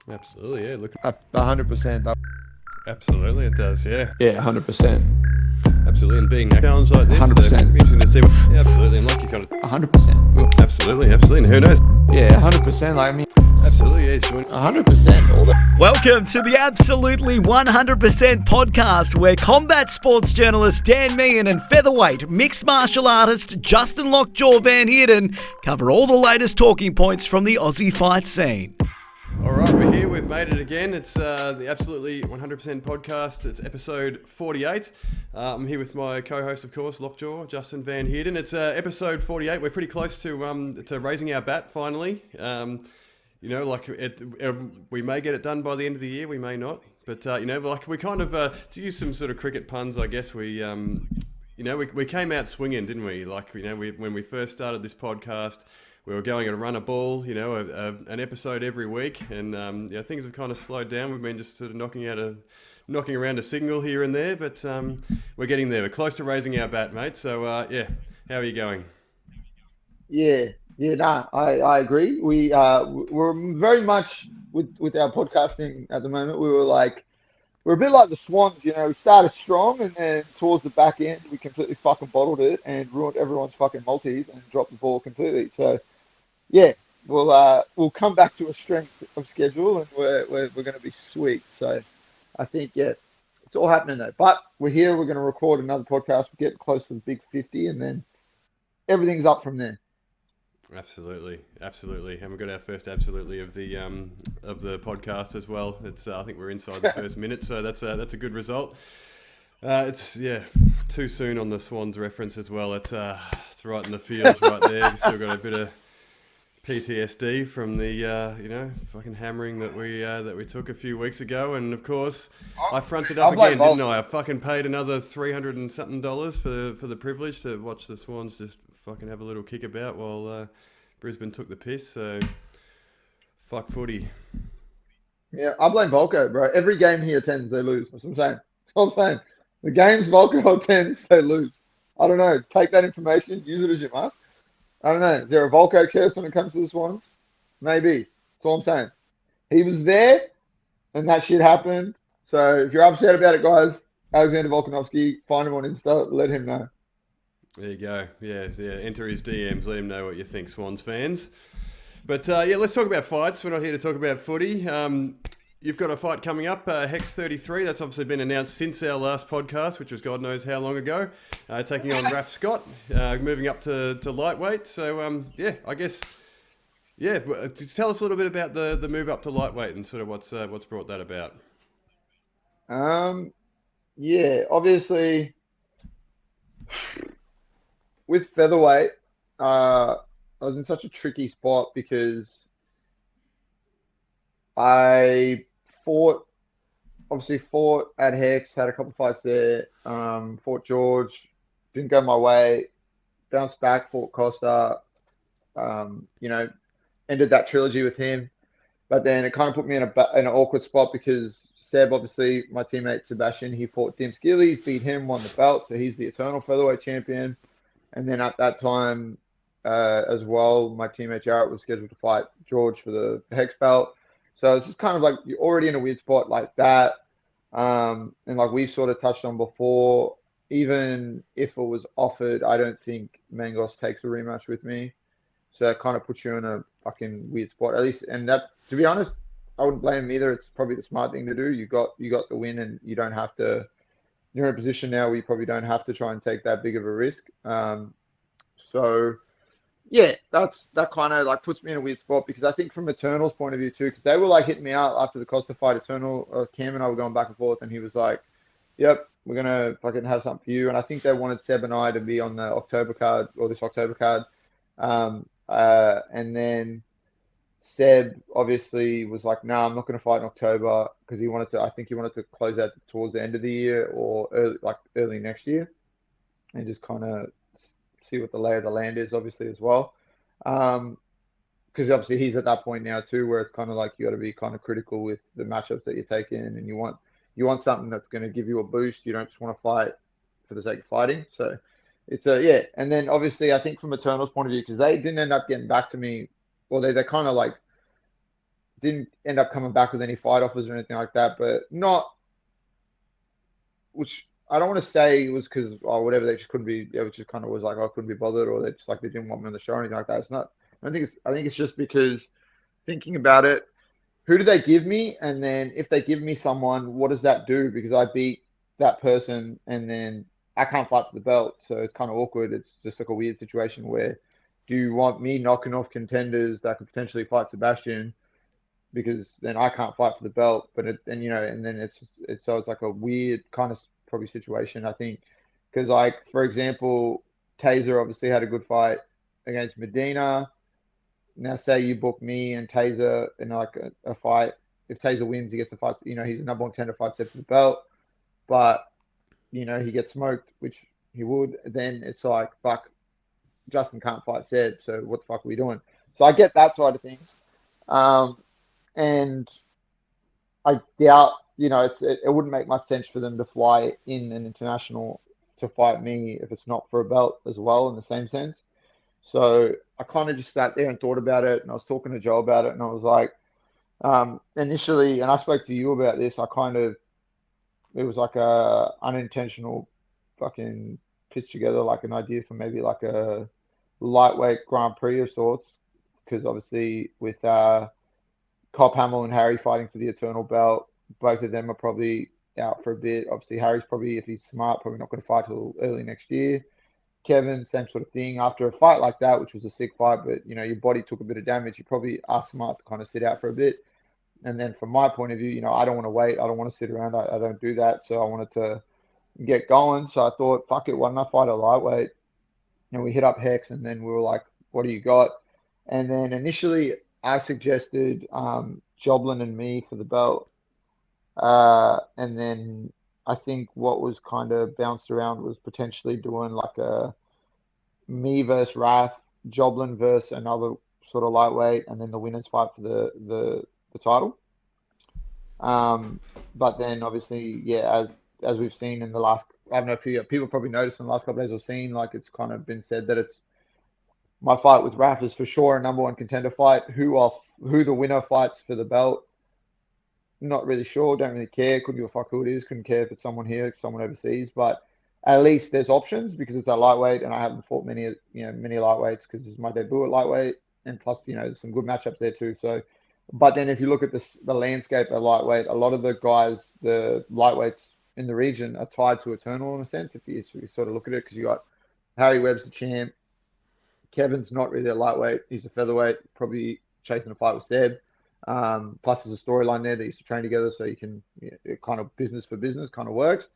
Absolutely, yeah. Look, 100%. absolutely, it does. Yeah, Yeah, 100%. absolutely. And being a challenge like this, 100%. it'd be interesting to see. Yeah, absolutely. And like you kind of 100%. absolutely. And who knows? Yeah, 100%. Like, I mean, Absolutely, yeah. He's doing 100%. All that. Welcome to the Absolutely 100% podcast, where combat sports journalist Dan Meehan and featherweight mixed martial artist Justin Lockjaw Van Heerden cover all the latest talking points from the Aussie fight scene. All right, we're here. We've made it again. It's the Absolutely 100% podcast. It's episode 48. I'm here with my co-host, of course, Lockjaw, Justin Van Heerden. It's episode 48. We're pretty close to raising our bat finally. We may get it done by the end of the year. We may not. But, we kind of, to use some sort of cricket puns, I guess we came out swinging, didn't we? When we first started this podcast, we were going to run a ball, an episode every week, and things have kind of slowed down. We've been just sort of knocking around a signal here and there, but we're getting there. We're close to raising our bat, mate. So how are you going? I agree. We're very much with our podcasting at the moment. We're a bit like the Swans, we started strong and then towards the back end we completely fucking bottled it and ruined everyone's fucking multis and dropped the ball completely. So yeah, we'll come back to a strength of schedule and we're going to be sweet. So I think it's all happening though. But we're here. We're going to record another podcast. We're getting close to the big 50, and then everything's up from there. Absolutely, and we've got our first absolutely of the podcast as well. It's I think we're inside the first minute, so that's a good result. It's too soon on the Swans reference as well. It's right in the feels right there. We've still got a bit of PTSD from the fucking hammering that we took a few weeks ago, and of course I fronted up again, didn't I? I fucking paid another $300 and something for the privilege to watch the Swans just fucking have a little kick about while Brisbane took the piss. So fuck footy. Yeah, I blame Volko, bro. Every game he attends, they lose. That's what I'm saying. The games Volko attends, they lose. I don't know. Take that information, use it as you must. I don't know. Is there a Volko curse when it comes to the Swans? Maybe. That's all I'm saying. He was there, and that shit happened. So if you're upset about it, guys, Alexander Volkanovski, find him on Insta, let him know. There you go. Yeah. Enter his DMs. Let him know what you think, Swans fans. But let's talk about fights. We're not here to talk about footy. You've got a fight coming up, Hex 33. That's obviously been announced since our last podcast, which was God knows how long ago. Taking on Raph Scott, moving up to lightweight. So I guess tell us a little bit about the move up to lightweight and sort of what's brought that about. Obviously. With featherweight, I was in such a tricky spot because I fought at Hex, had a couple fights there, fought George, didn't go my way, bounced back, fought Costa, ended that trilogy with him. But then it kind of put me in an awkward spot because Seb, obviously my teammate Sebastian, he fought Tim Tszyu, beat him, won the belt, so he's the eternal featherweight champion. And then at that time as well, my teammate Jarrett was scheduled to fight George for the Hex belt. So it's just kind of like you're already in a weird spot like that. And like we've sort of touched on before, even if it was offered, I don't think Mangos takes a rematch with me. So it kind of puts you in a fucking weird spot, at least. And that, to be honest, I wouldn't blame him either. It's probably the smart thing to do. You got the win, and you don't have to. You're in a position now where you probably don't have to try and take that big of a risk. That kind of like puts me in a weird spot because I think from Eternal's point of view too, because they were like hitting me out after the Costa fight. Eternal, Cam and I were going back and forth, and he was like, "Yep, we're gonna fucking have something for you." And I think they wanted Seb and I to be on the October card or this October card, and then Seb obviously was like, "No, I'm not going to fight in October," because he wanted to. I think he wanted to close out towards the end of the year or early next year, and just kind of see what the lay of the land is, obviously as well. Because obviously he's at that point now too, where it's kind of like you got to be kind of critical with the matchups that you're taking, and you want something that's going to give you a boost. You don't just want to fight for the sake of fighting. So it's and then obviously I think from Eternal's point of view, because they didn't end up getting back to me. Well, they kind of like didn't end up coming back with any fight offers or anything like that, but not, which I don't want to say it was because or whatever, they just couldn't be, it just kind of was like, I couldn't be bothered, or they just like, they didn't want me on the show or anything like that. It's not, I think it's just because thinking about it, who do they give me? And then if they give me someone, what does that do? Because I beat that person and then I can't fight for the belt. So it's kind of awkward. It's just like a weird situation where do you want me knocking off contenders that could potentially fight Sebastian? Because then I can't fight for the belt, but and then it's just, it's like a weird kind of probably situation, I think. Because like, for example, Taser obviously had a good fight against Medina. Now, say you book me and Taser in like a fight. If Taser wins, he gets the fight. He's a number one contender fight set for the belt. But, he gets smoked, which he would. Then it's like, fuck, Justin can't fight Seb. So what the fuck are we doing? So I get that side of things. And I doubt, it wouldn't make much sense for them to fly in an international to fight me if it's not for a belt as well, in the same sense. So I kind of just sat there and thought about it, and I was talking to Joe about it, and I was like, initially, and I spoke to you about this, it was like a unintentional fucking pitch together, like an idea for maybe like a lightweight Grand Prix of sorts, because obviously with Cobb Hamill and Harry fighting for the Eternal belt, both of them are probably out for a bit. Obviously, Harry's probably, if he's smart, probably not going to fight till early next year. Kevin, same sort of thing. After a fight like that, which was a sick fight, but your body took a bit of damage, you probably are smart to kind of sit out for a bit. And then from my point of view, I don't want to wait. I don't want to sit around. I don't do that. So I wanted to get going. So I thought, fuck it, why don't I fight a lightweight? And we hit up Hex, and then we were like, what do you got? And then initially I suggested Joblin and me for the belt. And then I think what was kind of bounced around was potentially doing like a me versus Raph, Joblin versus another sort of lightweight, and then the winners fight for the title. But then obviously, yeah, as we've seen in the last, I don't know if people probably noticed in the last couple of days, I've seen like it's kind of been said that it's my fight with Raph is for sure a number one contender fight. Who the winner fights for the belt? Not really sure. Don't really care. Couldn't give a fuck who it is. Couldn't care if it's someone here, someone overseas. But at least there's options because it's a lightweight, and I haven't fought many lightweights because this is my debut at lightweight, and plus some good matchups there too. So, but then if you look at the landscape at lightweight, a lot of the guys, the lightweights in the region, are tied to Eternal in a sense. If you sort of look at it, because you got Harry Webb's the champ. Kevin's not really a lightweight. He's a featherweight, probably chasing a fight with Seb. Plus there's a storyline there. They used to train together, so you can kind of business for business kind of works.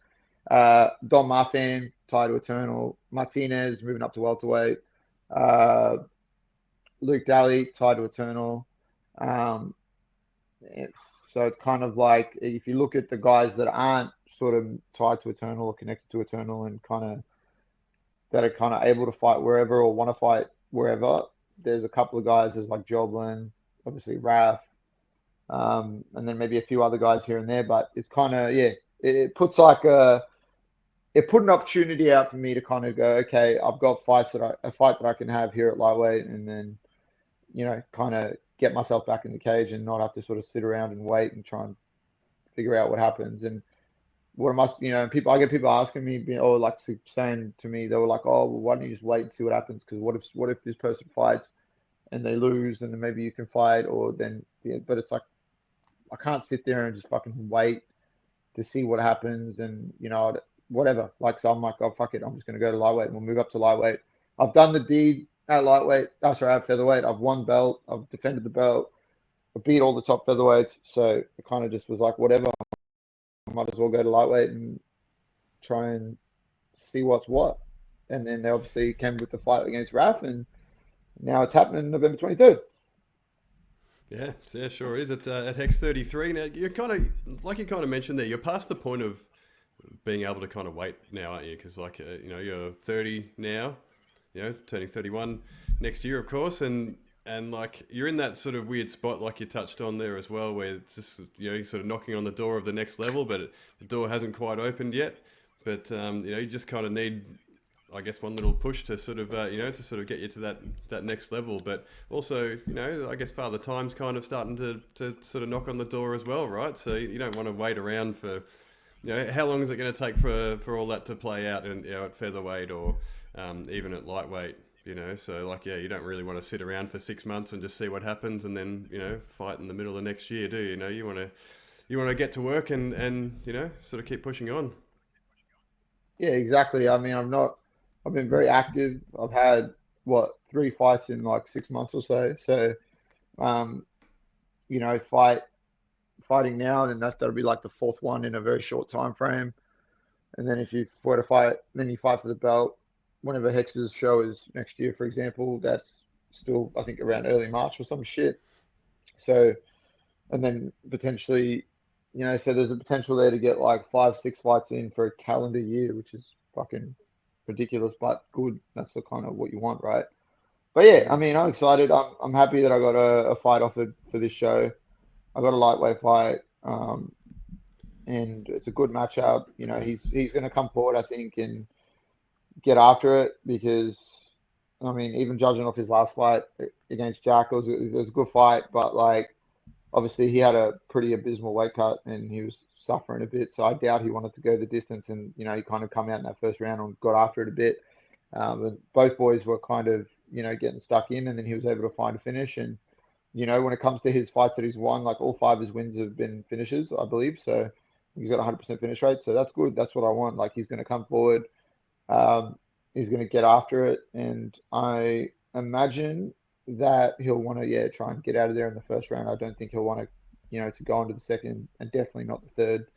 Don Marfan tied to Eternal. Martinez moving up to welterweight. Luke Daly tied to Eternal. So it's kind of like if you look at the guys that aren't sort of tied to Eternal or connected to Eternal and that are kind of able to fight wherever or want to fight wherever, there's a couple of guys. There's like Joblin, obviously Raph, and then maybe a few other guys here and there. But it's kind of it puts like it put an opportunity out for me to kind of go, okay, I've got a fight that I can have here at lightweight, and then kind of get myself back in the cage and not have to sort of sit around and wait and try and figure out what happens. And what am I, I get people asking me, or like saying to me, they were like, oh, well, why don't you just wait and see what happens? Because what if this person fights and they lose, and then maybe you can fight, or then, but it's like, I can't sit there and just fucking wait to see what happens, and, whatever. Like, so I'm like, oh, fuck it. I'm just going to go to lightweight and we'll move up to lightweight. I've done the deed at lightweight. At featherweight. I've won belt. I've defended the belt. I beat all the top featherweights. So it kind of just was like, whatever. I might as well go to lightweight and try and see what's what. And then they obviously came with the fight against Raph, and now it's happening November 23rd. Yeah, sure is. At Hex 33. Now, you're kind of, like you kind of mentioned there, you're past the point of being able to kind of wait now, aren't you? Because you're 30 now, turning 31 next year, of course, and like you're in that sort of weird spot, like you touched on there as well, where it's just you're sort of knocking on the door of the next level, but the door hasn't quite opened yet. But you just kind of need I guess one little push to sort of to sort of get you to that next level. But also, I guess Father Time's kind of starting to sort of knock on the door as well, right? So you don't want to wait around for, how long is it going to take for all that to play out at featherweight or even at lightweight? So you don't really want to sit around for 6 months and just see what happens and then fight in the middle of next year, do you? You want to get to work and sort of keep pushing on. Yeah, exactly. I mean, I've been very active. I've had 3 fights in like 6 months or so. So, fighting now, then that'll be like the 4th one in a very short time frame. And then if you were to fight, then you fight for the belt. Whenever Hex's show is next year, for example, that's still, I think, around early March or some shit. So, and then potentially, so there's a potential there to get like 5-6 fights in for a calendar year, which is fucking ridiculous, but good. That's the kind of what you want, right? But yeah, I mean, I'm excited. I'm happy that I got a fight offered for this show. I got a lightweight fight, and it's a good matchup. He's going to come forward, I think, and get after it because, I mean, even judging off his last fight against Jack, it was a good fight, but like, obviously he had a pretty abysmal weight cut and he was suffering a bit. So I doubt he wanted to go the distance and, he kind of come out in that first round and got after it a bit. And both boys were kind of, getting stuck in and then he was able to find a finish. And, when it comes to his fights that he's won, like all 5 of his wins have been finishes, I believe. So he's got 100% finish rate. So that's good. That's what I want. Like he's going to come forward. He's going to get after it. And I imagine that he'll want to, try and get out of there in the first round. I don't think he'll want to, to go into the second and definitely not the third.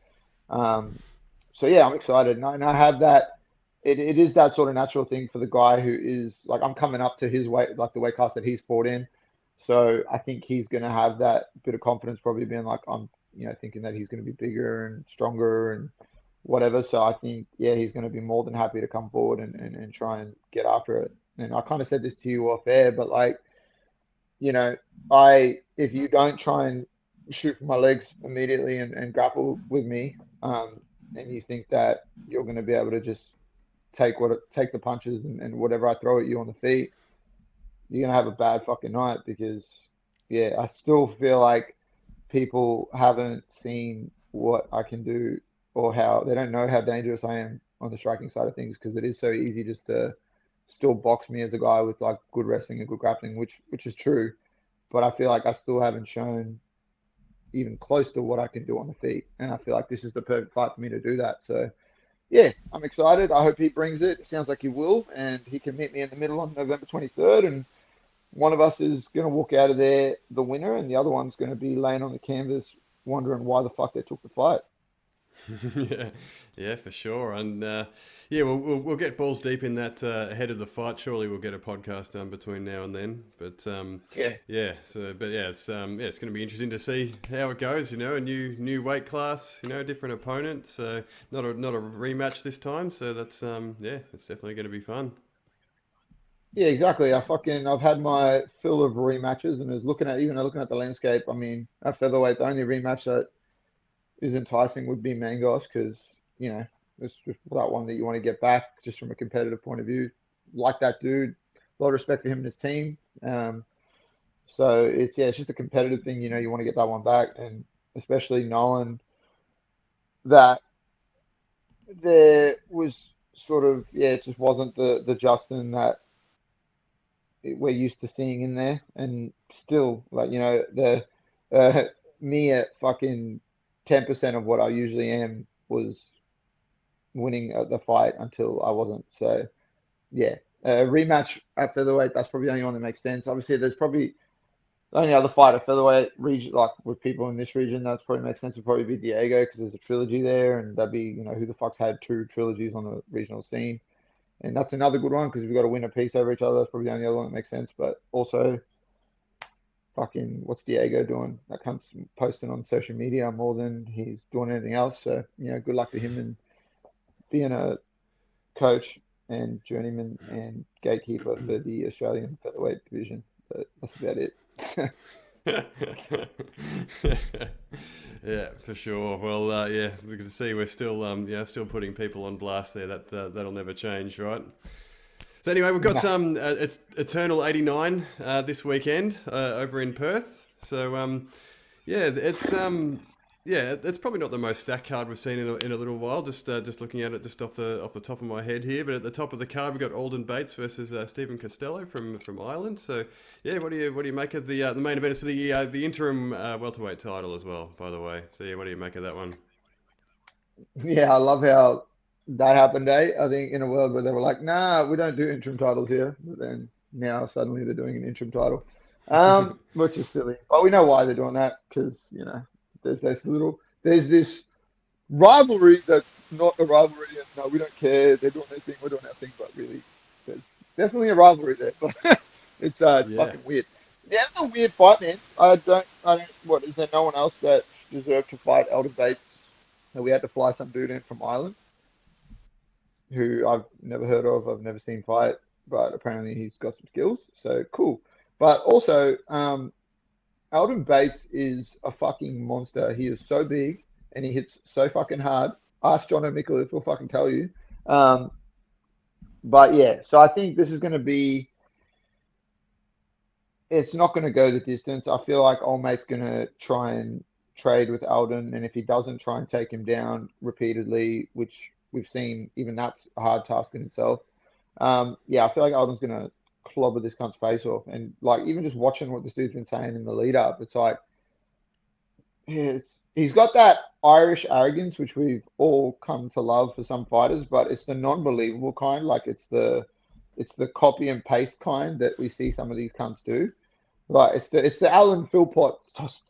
So yeah, I'm excited. And I have that. It is that sort of natural thing for the guy who is like, I'm coming up to his weight, like the weight class that he's fought in. So I think he's going to have that bit of confidence, probably being like, I'm, thinking that he's going to be bigger and stronger and whatever. So I think, he's going to be more than happy to come forward and try and get after it. And I kind of said this to you off air, but like, if you don't try and shoot for my legs immediately and grapple with me, and you think that you're going to be able to just take the punches and whatever I throw at you on the feet, you're going to have a bad fucking night because, I still feel like people haven't seen what I can do or how they don't know how dangerous I am on the striking side of things because it is so easy just to still box me as a guy with like good wrestling and good grappling, which is true. But I feel like I still haven't shown even close to what I can do on the feet. And I feel like this is the perfect fight for me to do that. So, I'm excited. I hope he brings it. It sounds like he will. And he can meet me in the middle on November 23rd. And one of us is going to walk out of there the winner. And the other one's going to be laying on the canvas wondering why the fuck they took the fight. yeah, for sure. And we'll get balls deep in that ahead of the fight. Surely we'll get a podcast done between now and then. But it's going to be interesting to see how it goes. A new weight class. Different opponent. So not a rematch this time. So that's it's definitely going to be fun. Yeah, exactly. I've had my fill of rematches, and looking at the landscape. I mean, at featherweight, the only rematch that is enticing would be Mangos because, it's just that one that you want to get back just from a competitive point of view. Like that dude, a lot of respect for him and his team. So it's just a competitive thing, you want to get that one back. And especially knowing that there was sort of, it just wasn't the Justin that we're used to seeing in there. And still, like, me at fucking 10% of what I usually am was winning the fight until I wasn't. So, a rematch at featherweight, that's probably the only one that makes sense. Obviously, there's probably the only other fight at featherweight region, like with people in this region, that's probably makes sense would probably be Diego because there's a trilogy there, and that'd be, who the fuck's had 2 trilogies on the regional scene. And that's another good one because we've got to win a piece over each other. That's probably the only other one that makes sense. But also, fucking, what's Diego doing? That cunt's posting on social media more than he's doing anything else. So, good luck to him and being a coach and journeyman and gatekeeper for the Australian featherweight division. But that's about it. Yeah, for sure. Well, yeah, we can see we're still, still putting people on blast there. That'll never change, right? So anyway, we've got it's Eternal 89 this weekend over in Perth. So it's probably not the most stacked card we've seen in a little while. Just looking at it just off the top of my head here. But at the top of the card, we've got Alden Bates versus Stephen Costello from Ireland. So yeah, what do you make of the main event? It's for the interim welterweight title as well, by the way. So yeah, what do you make of that one? Yeah, I love how that happened, eh? I think in a world where they were like, nah, we don't do interim titles here. But then now suddenly they're doing an interim title, which is silly. But we know why they're doing that because, there's this rivalry that's not a rivalry, and no, we don't care. They're doing their thing, we're doing our thing, but really, there's definitely a rivalry there. But it's fucking weird. Yeah, it's a weird fight, man. What is there? No one else that deserved to fight Elder Bates? And we had to fly some dude in from Ireland, who I've never heard of, I've never seen fight, but apparently he's got some skills. So cool. But also, Alden Bates is a fucking monster. He is so big and he hits so fucking hard. Ask John O'Micallef, he'll fucking tell you. But yeah, so I think this is going to be, it's not going to go the distance. I feel like Old Mate's going to try and trade with Alden, and if he doesn't, try and take him down repeatedly, which we've seen, even that's a hard task in itself. I feel like Alden's going to clobber this cunt's face off. And like, even just watching what this dude's been saying in the lead up, it's like, he's got that Irish arrogance, which we've all come to love for some fighters, but it's the non-believable kind. Like it's the copy and paste kind that we see some of these cunts do. Like it's the Alan Philpott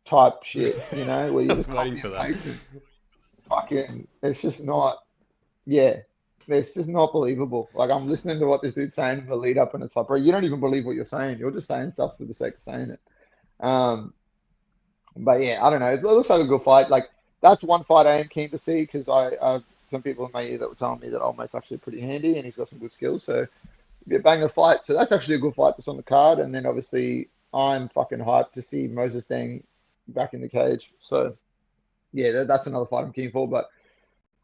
type shit, where you just waiting for that. Fucking, it's just not, it's just not believable. Like I'm listening to what this dude's saying in the lead up, and it's like, bro, you don't even believe what you're saying. You're just saying stuff for the sake of saying it. But yeah, I don't know. It looks like a good fight. Like that's one fight I am keen to see because I some people in my ear that were telling me that Old Mate's actually pretty handy and he's got some good skills. So it'd be a banger fight. So that's actually a good fight that's on the card. And then obviously I'm fucking hyped to see Moses Deng back in the cage. So yeah, that's another fight I'm keen for. But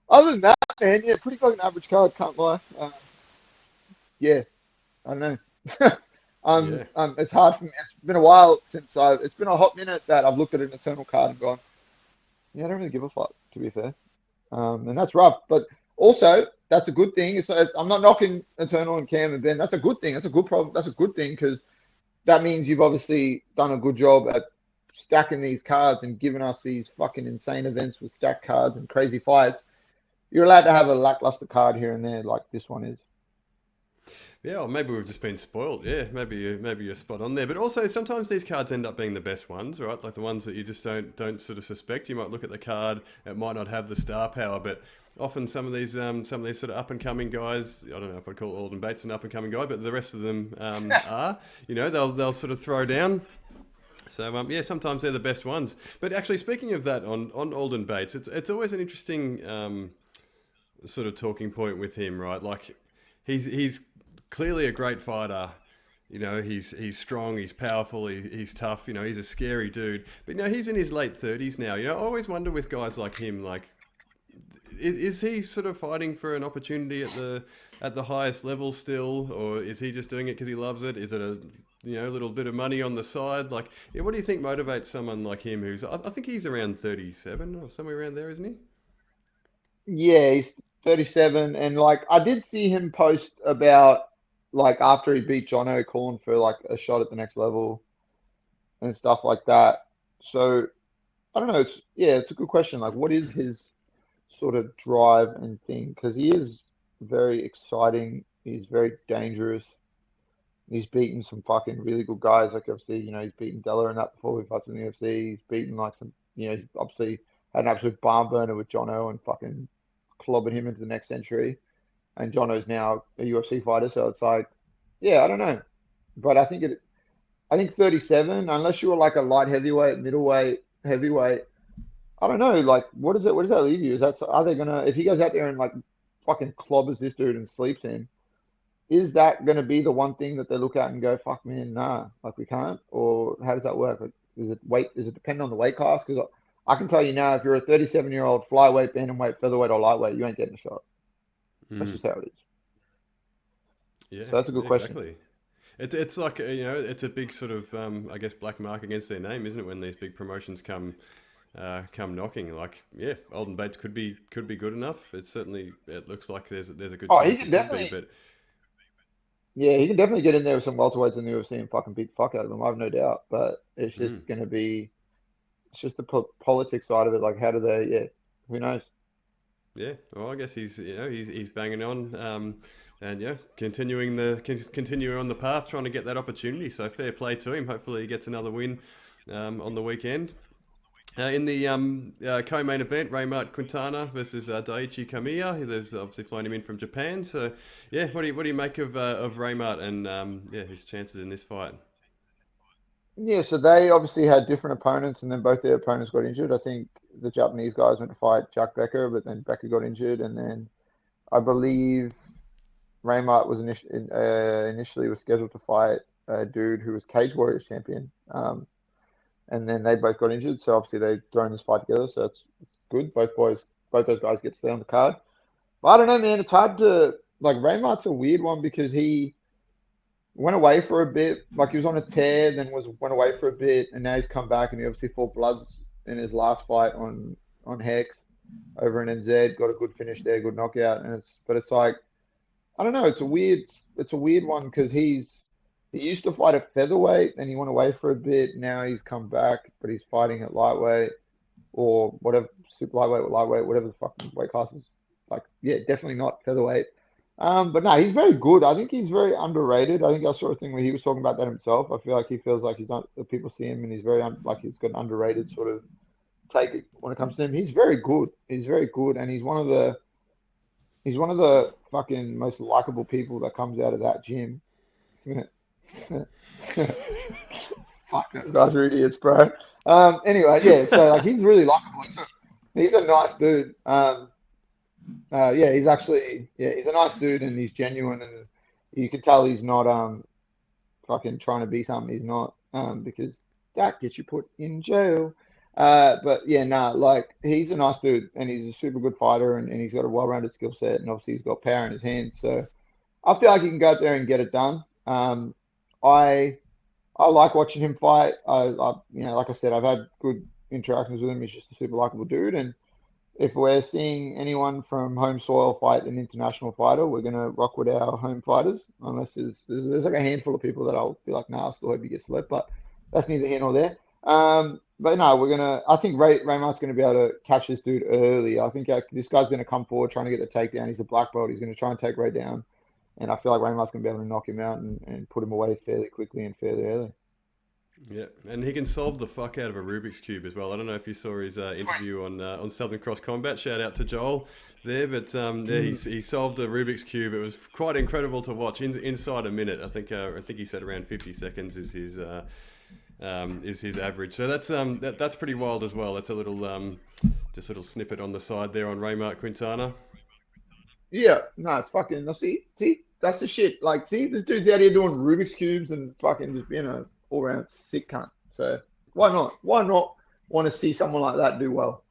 other than that, man, yeah, pretty fucking average card, can't lie. I don't know. It's hard for me. It's been a while since it's been a hot minute that I've looked at an Eternal card and gone, yeah, I don't really give a fuck, to be fair. And that's rough. But also, that's a good thing. I'm not knocking Eternal and Cam and Ben. That's a good thing. That's a good problem. That's a good thing because that means you've obviously done a good job at stacking these cards and giving us these fucking insane events with stacked cards and crazy fights. You're allowed to have a lackluster card here and there like this one is. Yeah, or maybe we've just been spoiled. Yeah, maybe you're spot on there. But also, sometimes these cards end up being the best ones, right? Like the ones that you just don't sort of suspect. You might look at the card, it might not have the star power, but often some of these sort of up and coming guys, I don't know if I'd call Alden Bates an up and coming guy, but the rest of them are. They'll sort of throw down. So sometimes they're the best ones. But actually, speaking of that, on Alden Bates, it's always an interesting sort of talking point with him, right? Like he's clearly a great fighter. He's strong, he's powerful, he's tough. He's a scary dude. But he's in his late 30s now. I always wonder with guys like him, like, is he sort of fighting for an opportunity at the highest level still, or is he just doing it because he loves it? Is it a little bit of money on the side? Like, what do you think motivates someone like him who's, I think he's around 37 or somewhere around there, isn't he? Yeah, he's 37, and like I did see him post about like after he beat Jono, calling for like a shot at the next level and stuff like that. So I don't know. It's a good question. Like, what is his sort of drive and thing? Because he is very exciting. He's very dangerous. He's beaten some fucking really good guys. Like obviously, he's beaten Della and that before he fights in the UFC. He's beaten like some, he obviously had an absolute barn burner with Jono and fucking clobbered him into the next century. And Jono's now a UFC fighter, so it's like, yeah, I don't know. But I think 37, unless you were like a light heavyweight, middleweight, heavyweight, I don't know. Like, what does that leave you? Are they gonna, if he goes out there and like fucking clobbers this dude and sleeps in, is that gonna be the one thing that they look at and go, fuck man, nah, like we can't? Or how does that work? Like, does it depend on the weight class? Because I can tell you now, if you're a 37-year-old flyweight, bantamweight, featherweight, or lightweight, you ain't getting a shot. That's just how it is. Yeah, so that's a good question. Exactly. It's like, it's a big sort of, I guess, black mark against their name, isn't it? When these big promotions come knocking, like, yeah, Alden Bates could be good enough. It looks like there's a good chance He can definitely. Yeah, he can definitely get in there with some welterweights in the UFC and fucking beat the fuck out of them. I have no doubt. But it's just going to be, it's just the politics side of it. Like, how do they? Yeah, who knows? Yeah, well, I guess he's banging on, and yeah, continuing on the path, trying to get that opportunity. So fair play to him. Hopefully, he gets another win on the weekend. In the co-main event, Raymart Quintana versus Daiichi Kamiya. There's obviously flown him in from Japan. So yeah, what do you make of Raymart and his chances in this fight? Yeah, so they obviously had different opponents, and then both their opponents got injured. I think the Japanese guys went to fight Jack Becker, but then Becker got injured, and then I believe Raymart was initially was scheduled to fight a dude who was Cage Warriors champion, and then they both got injured. So obviously they've thrown this fight together, so it's good. Both those guys get to stay on the card. But I don't know, man. It's hard to like. Raymart's a weird one because he went away for a bit, like he was on a tear, then went away for a bit, and now he's come back, and he obviously fought Bloods in his last fight on Hex over in NZ, got a good finish there, good knockout, but it's like, I don't know, it's a weird one because he used to fight at featherweight, and he went away for a bit, now he's come back, but he's fighting at lightweight or whatever, super lightweight or lightweight, whatever the fucking weight classes. Like, yeah, definitely not featherweight. But no, he's very good. I think he's very underrated. I think I saw a thing where he was talking about that himself. I feel like he feels like he's not. People see him and he's very like he's got an underrated sort of take when it comes to him. He's very good. He's very good, and he's one of the fucking most likable people that comes out of that gym. Fuck, those guys are idiots, bro. Anyway, yeah. So like he's really likable. He's a nice dude. He's a nice dude and he's genuine, and you can tell he's not fucking trying to be something he's not, because that gets you put in jail. But yeah, like he's a nice dude and he's a super good fighter, and he's got a well-rounded skill set, and obviously he's got power in his hands. So I feel like he can go out there and get it done. I like watching him fight. Like I said, I've had good interactions with him. He's just a super likable dude, and if we're seeing anyone from home soil fight an international fighter, we're going to rock with our home fighters, unless there's like a handful of people that I'll be like, nah, I still hope he gets slept, but that's neither here nor there. But no, I think Raymart's going to be able to catch this dude early. I think this guy's going to come forward trying to get the takedown. He's a black belt. He's going to try and take Ray down. And I feel like Raymart's going to be able to knock him out and put him away fairly quickly and fairly early. Yeah, and he can solve the fuck out of a Rubik's Cube as well. I don't know if you saw his interview on Southern Cross Combat. Shout out to Joel there, but he solved a Rubik's Cube. It was quite incredible to watch inside a minute. I think he said around 50 seconds is his average. So that's pretty wild as well. That's a little just a little snippet on the side there on Raymart Quintana. Yeah, no, it's fucking. See, that's the shit. Like, see, this dude's out here doing Rubik's Cubes and fucking just being a all-round sick cunt. So why not? Why not want to see someone like that do well?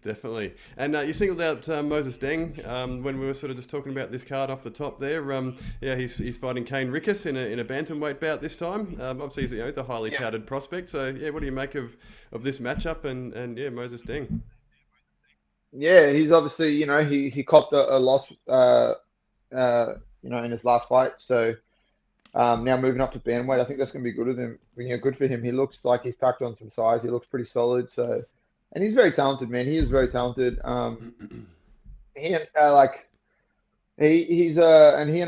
Definitely. And you singled out Moses Deng when we were sort of just talking about this card off the top there. He's fighting Kane Rickus in a bantamweight bout this time. Obviously, he's a highly touted prospect. So yeah, what do you make of this matchup and Moses Deng? Yeah, he's obviously he copped a loss in his last fight. So. Now moving up to bantamweight, I think that's going to be good with him. Good for him. He looks like he's packed on some size. He looks pretty solid. So, and he's very talented, man. He is very talented. He and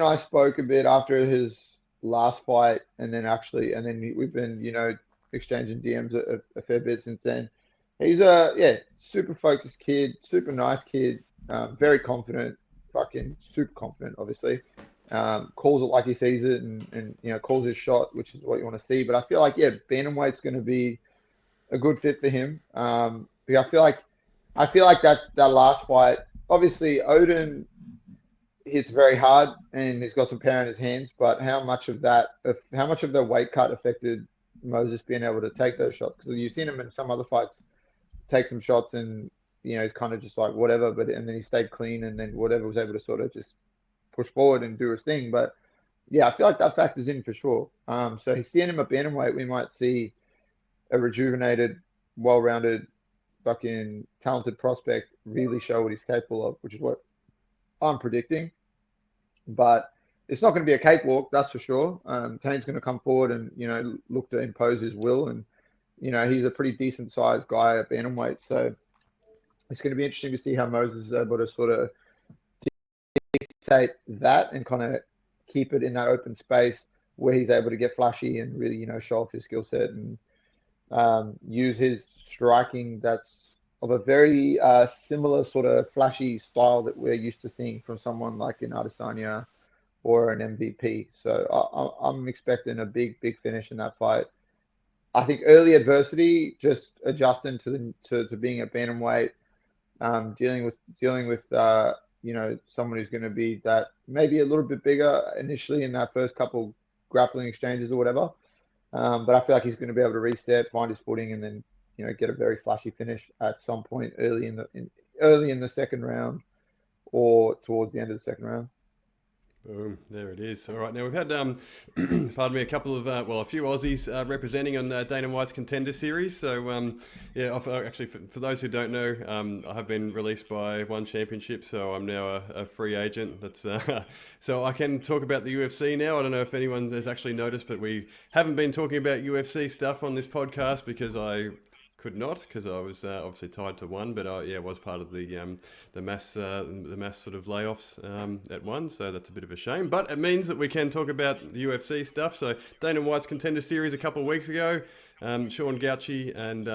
I spoke a bit after his last fight, and then we've been exchanging DMs a fair bit since then. He's super focused kid, super nice kid, very confident, fucking super confident, obviously. Calls it like he sees it, and calls his shot, which is what you want to see. But I feel like bantamweight's going to be a good fit for him. I feel like that last fight, obviously Odin hits very hard and he's got some power in his hands. But how much of the weight cut affected Moses being able to take those shots? Because you've seen him in some other fights take some shots and, he's kind of just like whatever, and then he stayed clean and then whatever was able to sort of just push forward and do his thing. But yeah, I feel like that factors in for sure. So seeing him at bantamweight, we might see a rejuvenated, well-rounded, fucking talented prospect really show what he's capable of, which is what I'm predicting. But it's not going to be a cakewalk, that's for sure. Kane's going to come forward and, look to impose his will. And, he's a pretty decent sized guy at bantamweight. So it's going to be interesting to see how Moses is able to sort of dictate that and kind of keep it in that open space where he's able to get flashy and really, show off his skill set and use his striking that's of a very similar sort of flashy style that we're used to seeing from someone like an Adesanya or an MVP. So I'm expecting a big finish in that fight. I think early adversity, just adjusting to being at bantamweight, dealing with someone who's going to be that maybe a little bit bigger initially in that first couple grappling exchanges or whatever. But I feel like he's going to be able to reset, find his footing, and then get a very flashy finish at some point early in the second round or towards the end of the second round. Boom, there it is. All right, now we've had, pardon me, a couple of, a few Aussies representing on Dana White's Contender Series. So, actually, for those who don't know, I have been released by One Championship, so I'm now a free agent. That's so I can talk about the UFC now. I don't know if anyone has actually noticed, but we haven't been talking about UFC stuff on this podcast because I could not, because I was obviously tied to One, but I was part of the mass sort of layoffs at One, so that's a bit of a shame. But it means that we can talk about the UFC stuff. So Dana White's Contender Series a couple of weeks ago, Sean Gauci and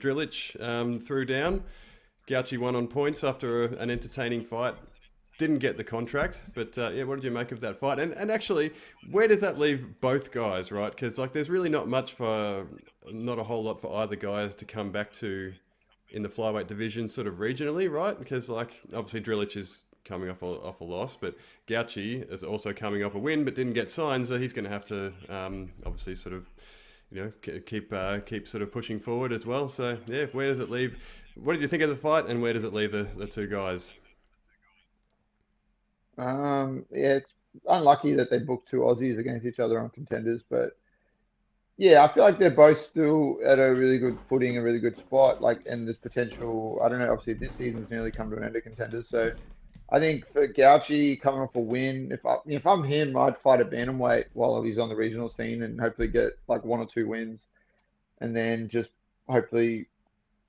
Drilic threw down. Gauci won on points after an entertaining fight. Didn't get the contract, but what did you make of that fight? And actually, where does that leave both guys, right? Because there's really not a whole lot for either guy to come back to in the flyweight division, sort of regionally, right? Because obviously Drilic is coming off a loss, but Gauci is also coming off a win, but didn't get signed, so he's going to have to obviously sort of keep sort of pushing forward as well. So where does it leave? What did you think of the fight, and where does it leave the two guys? It's unlucky that they booked two Aussies against each other on Contenders, but yeah, I feel like they're both still at a really good footing, a really good spot. And there's potential. I don't know. Obviously, this season's nearly come to an end of Contenders, so I think for Gauci coming off a win, if I'm him, I'd fight at bantamweight while he's on the regional scene and hopefully get one or two wins, and then just hopefully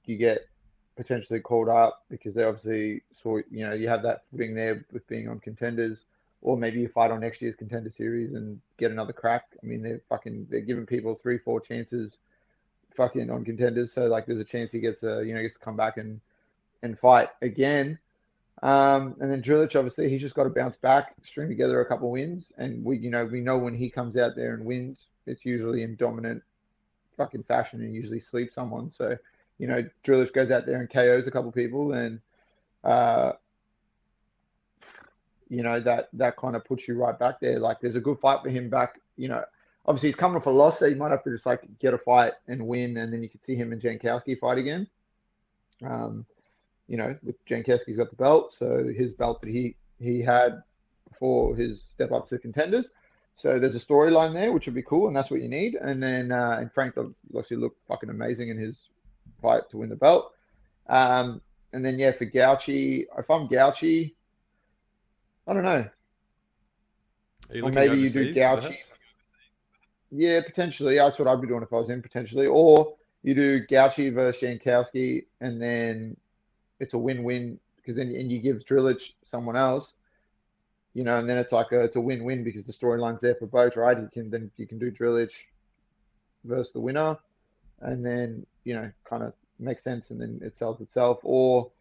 you get potentially called up because they obviously saw, you have that footing there with being on Contenders, or maybe you fight on next year's Contender Series and get another crack. I mean, they're giving people 3-4 chances fucking on Contenders. So there's a chance he gets to come back and fight again. And then Drilic, obviously, he's just got to bounce back, string together a couple wins. And we know when he comes out there and wins, it's usually in dominant fucking fashion and usually sleeps someone. So, Drilic goes out there and KOs a couple people, and that kind of puts you right back there. There's a good fight for him back. Obviously he's coming off a loss, so you might have to just get a fight and win, and then you could see him and Jankowski fight again. With Jankowski's got the belt, so his belt that he had before his step up to Contenders. So there's a storyline there, which would be cool, and that's what you need. And then and Frank obviously looked fucking amazing in his fight to win the belt. And then for Gauci, if I'm Gauci, I don't know. Or maybe you do Gauci. Perhaps? Yeah, potentially. That's what I'd be doing if I was in, potentially. Or you do Gauci versus Jankowski, and then it's a win-win because then you give Drilic someone else, and then it's it's a win-win because the storyline's there for both, right? You can do Drilic versus the winner, and then kind of makes sense, and then it sells itself. Or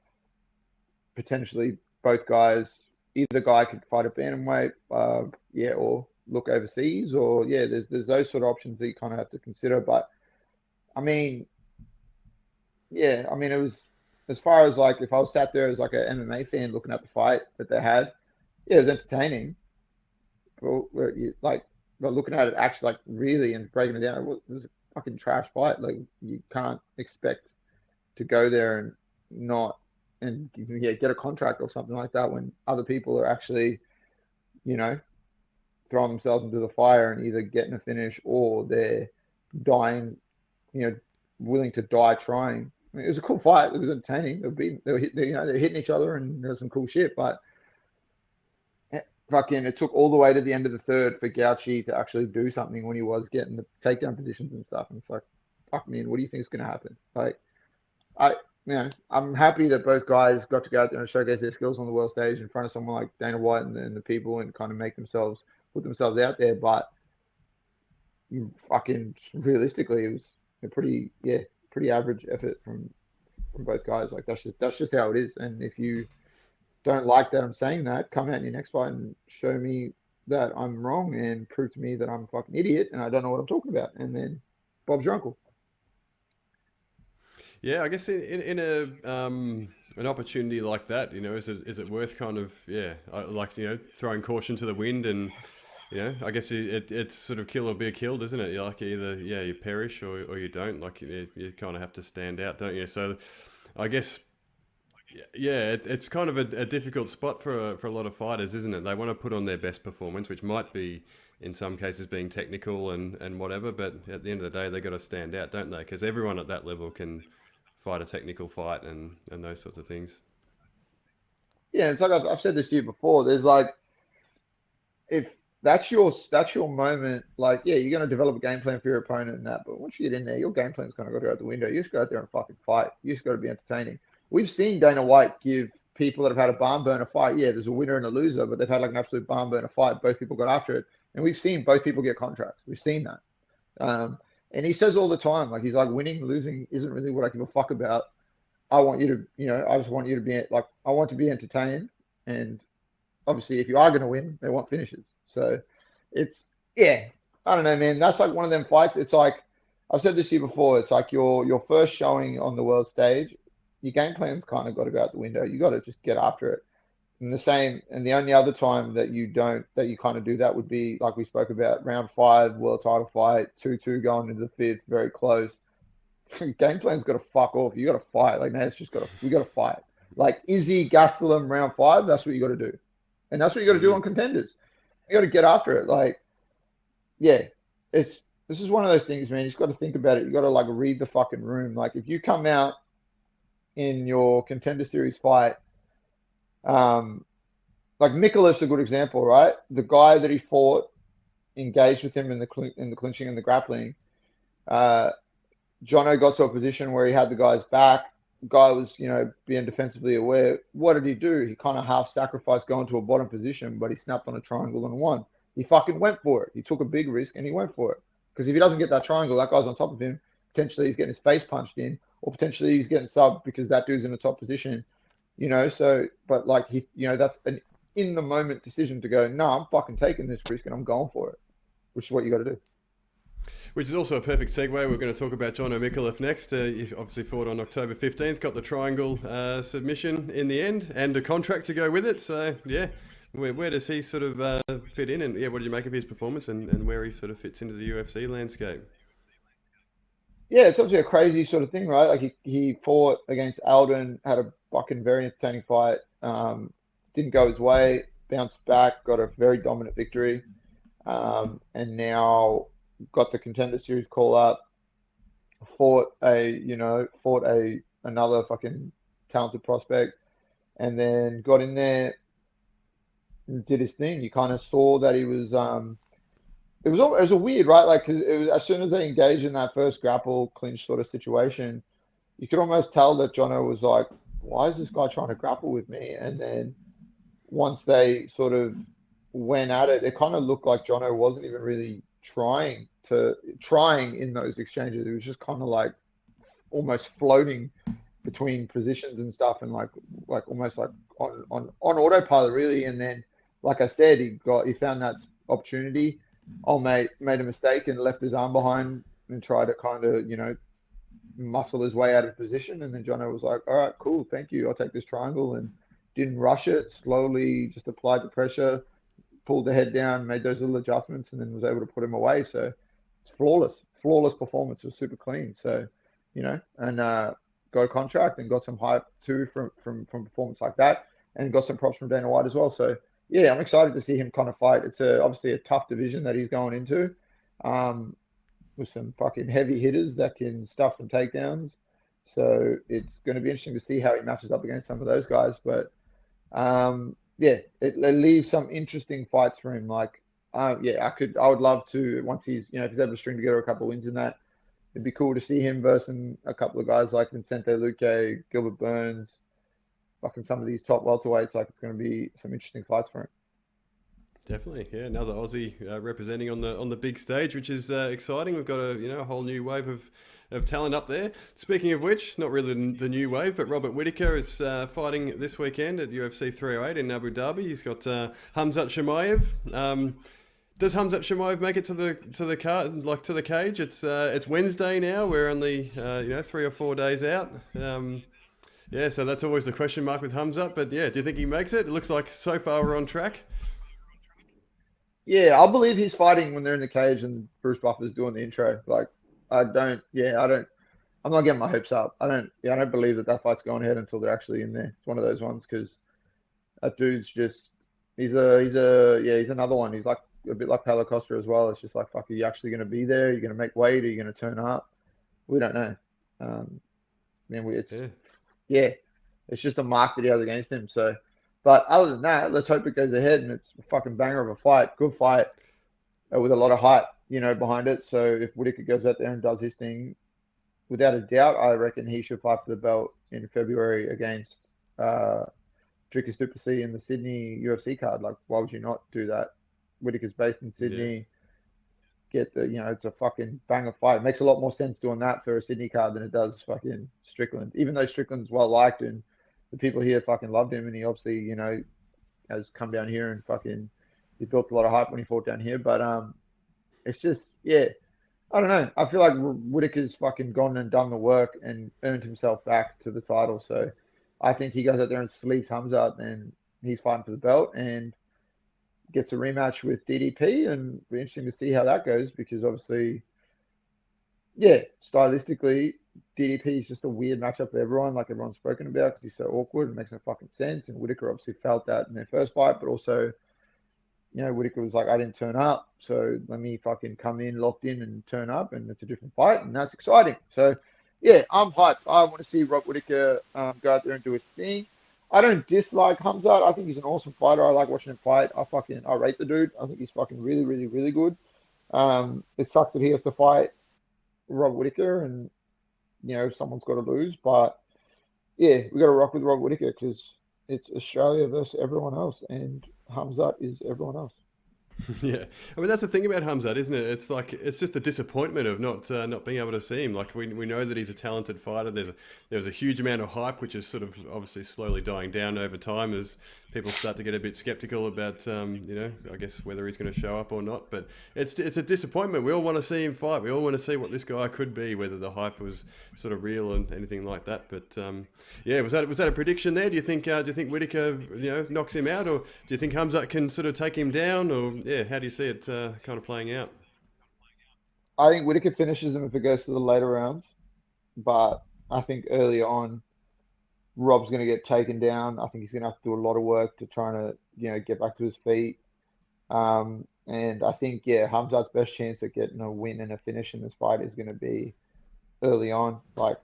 potentially both guys, either guy could fight a bantamweight, or look overseas, or there's those sort of options that you kind of have to consider. But I mean, it was, as far as if I was sat there as an MMA fan looking at the fight that they had, it was entertaining. But looking at it really and breaking it down, it was a fucking trash fight. You can't expect to go there and not and get a contract or something like that when other people are actually, throwing themselves into the fire and either getting a finish or they're dying, willing to die trying. I mean, it was a cool fight. It was entertaining. They're hitting each other and there was some cool shit, but it took all the way to the end of the third for Gauchi to actually do something when he was getting the takedown positions and stuff. And it's like, fuck, man, what do you think is going to happen? Like, I'm happy that both guys got to go out there and showcase their skills on the world stage in front of someone like Dana White and the people and kind of put themselves out there. But fucking realistically, it was a pretty average effort from both guys. Like that's just how it is. And if you don't like that I'm saying that, come out in your next fight and show me that I'm wrong and prove to me that I'm a fucking idiot and I don't know what I'm talking about. And then Bob's your uncle. Yeah, I guess in an opportunity like that, is it worth kind of throwing caution to the wind and I guess it's sort of kill or be killed, isn't it? You're like either you perish or you don't. Like you kind of have to stand out, don't you? So I guess it's kind of a difficult spot for a lot of fighters, isn't it? They want to put on their best performance, which might be in some cases being technical and whatever, but at the end of the day, they got to stand out, don't they? Because everyone at that level can fight a technical fight and those sorts of things. Yeah, it's like I've said this to you before. There's like, if that's your moment, like, yeah, you're going to develop a game plan for your opponent and that, but once you get in there, your game plan's going to go out the window. You just go out there and fucking fight. You just got to be entertaining. We've seen Dana White give people that have had a barn burner fight. Yeah, there's a winner and a loser, but they've had like an absolute barn burner fight. Both people got after it. And we've seen both people get contracts. We've seen that. And he says all the time, like, he's like, winning, losing isn't really what I give a fuck about. I want you to, I just want you to be like, I want to be entertained. And obviously, if you are going to win, they want finishes. So it's, I don't know, man. That's like one of them fights. It's like, I've said this to you before. It's like your first showing on the world stage, your game plan's kind of got to go out the window. You got to just get after it. And the only other time that you kind of do that would be like we spoke about, round 5, world title fight, 2-2 going into the 5th, very close. Game plan's got to fuck off. You got to fight. Like, man, we got to fight. Like Izzy Gastelum round 5, that's what you got to do. And that's what you got to do on contenders. You got to get after it. Like, this is one of those things, man. You just got to think about it. You got to like read the fucking room. Like, if you come out in your contender series fight, like Mikolev's a good example, right? The guy that he fought, engaged with him in the clinching and the grappling. Jono got to a position where he had the guy's back. The guy was, being defensively aware. What did he do? He kind of half sacrificed going to a bottom position, but he snapped on a triangle and won. He fucking went for it. He took a big risk and he went for it. Because if he doesn't get that triangle, that guy's on top of him. Potentially he's getting his face punched in, or potentially he's getting subbed because that dude's in the top position. So, but like that's an in the moment decision to go, no, I'm fucking taking this risk and I'm going for it, which is what you got to do. Which is also a perfect segue. We're going to talk about Jono Mikolev next. He obviously fought on October 15th, got the triangle submission in the end and a contract to go with it. So, where does he sort of fit in? And what did you make of his performance and where he sort of fits into the UFC landscape? Yeah, it's obviously a crazy sort of thing, right? Like he fought against Alden, had a fucking very entertaining fight. Didn't go his way, bounced back, got a very dominant victory, and now got the contender series call up. Fought another fucking talented prospect, and then got in there and did his thing. You kind of saw that he was. It was a weird, right? Like, 'cause it was, as soon as they engaged in that first grapple clinch sort of situation, you could almost tell that Jono was like, why is this guy trying to grapple with me? And then once they sort of went at it, it kind of looked like Jono wasn't even really trying in those exchanges. It was just kind of like almost floating between positions and stuff, and like almost like on autopilot really. And then, like I said, he found that opportunity. Made a mistake and left his arm behind and tried to kind of, muscle his way out of position. And then Jono was like, all right, cool, thank you. I'll take this triangle, and didn't rush it, slowly just applied the pressure, pulled the head down, made those little adjustments, and then was able to put him away. So it's flawless performance. It was super clean. So, and got a contract and got some hype too from performance like that, and got some props from Dana White as well. So yeah, I'm excited to see him kind of fight. It's obviously a tough division that he's going into, with some fucking heavy hitters that can stuff some takedowns. So it's going to be interesting to see how he matches up against some of those guys. But yeah, it leaves some interesting fights for him. Like, yeah, I would love to, once he's, if he's able to string together a couple of wins in that, it'd be cool to see him versus a couple of guys like Vicente Luque, Gilbert Burns, fucking some of these top welterweights. Like, it's going to be some interesting fights for him. Definitely, yeah. Another Aussie representing on the big stage, which is exciting. We've got a whole new wave of talent up there. Speaking of which, not really the new wave, but Robert Whittaker is fighting this weekend at UFC 308 in Abu Dhabi. He's got Khamzat Chimaev. Does Khamzat Chimaev make it to the card, like to the cage? It's Wednesday now. We're only 3 or 4 days out. Yeah, so that's always the question mark with Khamzat. But yeah, do you think he makes it? It looks like so far we're on track. Yeah, I believe he's fighting when they're in the cage and Bruce Buffer's doing the intro. Like, I'm not getting my hopes up. I don't believe that fight's going ahead until they're actually in there. It's one of those ones because that dude's just, he's another one. He's like a bit like Paulo Costa as well. It's just like, fuck, are you actually going to be there? Are you going to make weight? Are you going to turn up? We don't know. It's just a mark that he has against him. So, but other than that, let's hope it goes ahead and it's a fucking banger of a fight. Good fight with a lot of hype, behind it. So if Whittaker goes out there and does his thing, without a doubt, I reckon he should fight for the belt in February against Dricus du Plessis in the Sydney UFC card. Like, why would you not do that? Whittaker's based in Sydney. Yeah. Get it's a fucking banger fight. It makes a lot more sense doing that for a Sydney card than it does fucking Strickland. Even though Strickland's well liked and the people here fucking loved him, and he obviously, has come down here and fucking, he built a lot of hype when he fought down here. But it's just, I don't know. I feel like Whittaker's fucking gone and done the work and earned himself back to the title. So I think he goes out there and sleeves Khamzat, and he's fighting for the belt and gets a rematch with DDP, and it'll be interesting to see how that goes because obviously, stylistically, DDP is just a weird matchup for everyone, like everyone's spoken about, because he's so awkward. It makes no fucking sense. And Whittaker obviously felt that in their first fight, but also, Whittaker was like, I didn't turn up, so let me fucking come in, locked in, and turn up, and it's a different fight, and that's exciting. So, yeah, I'm hyped. I want to see Rob Whittaker go out there and do his thing. I don't dislike Khamzat. I think he's an awesome fighter. I like watching him fight. I rate the dude. I think he's fucking really, really, really good. It sucks that he has to fight Rob Whittaker, and someone's got to lose. But yeah, we got to rock with Rob Whittaker because it's Australia versus everyone else, and Khamzat is everyone else. Yeah, I mean that's the thing about Khamzat, isn't it? It's like it's just a disappointment of not being able to see him. Like we know that he's a talented fighter. There's a huge amount of hype, which is sort of obviously slowly dying down over time as people start to get a bit skeptical about I guess whether he's going to show up or not. But it's a disappointment. We all want to see him fight. We all want to see what this guy could be, whether the hype was sort of real and anything like that. But was that a prediction there? Do you think Whittaker knocks him out, or do you think Khamzat can sort of take him down, or how do you see it kind of playing out? I think Whittaker finishes him if it goes to the later rounds, but I think early on, Rob's going to get taken down. I think he's going to have to do a lot of work to try to, get back to his feet. And I think, Khamzat's best chance at getting a win and a finish in this fight is going to be early on, like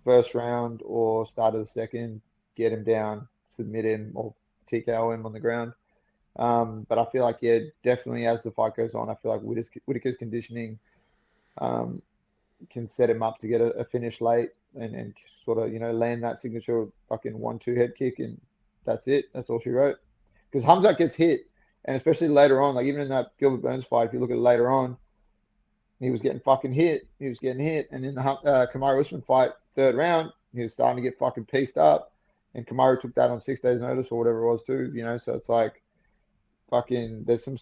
first round or start of the second, get him down, submit him or TKO him on the ground. But I feel like, definitely as the fight goes on, I feel like Whittaker's conditioning can set him up to get a finish late and sort of, land that signature fucking 1-2 head kick, and that's it. That's all she wrote. Because Khamzat gets hit, and especially later on, like even in that Gilbert Burns fight, if you look at it later on, he was getting fucking hit. He was getting hit. And in the Kamaru Usman fight, third round, he was starting to get fucking pieced up, and Kamaru took that on 6 days notice or whatever it was too, so it's like, fucking, there's some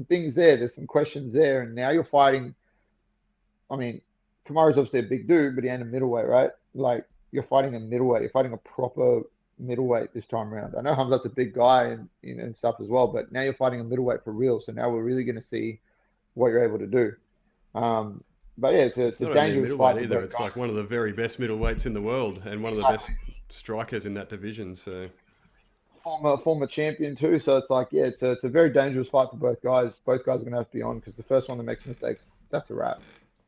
things there. There's some questions there. And now you're fighting. I mean, Kamaru's obviously a big dude, but he ain't a middleweight, right? Like, you're fighting a middleweight. You're fighting a proper middleweight this time around. I know Khamzat's a big guy and stuff as well, but now you're fighting a middleweight for real. So now we're really going to see what you're able to do. But yeah, it's It's a not only a dangerous fight middleweight for either. both It's guys. like one of the very best middleweights in the world and one of the best strikers in that division. So Former champion too. So it's like, yeah, it's a very dangerous fight for both guys. Both guys are going to have to be on because the first one that makes mistakes, that's a wrap.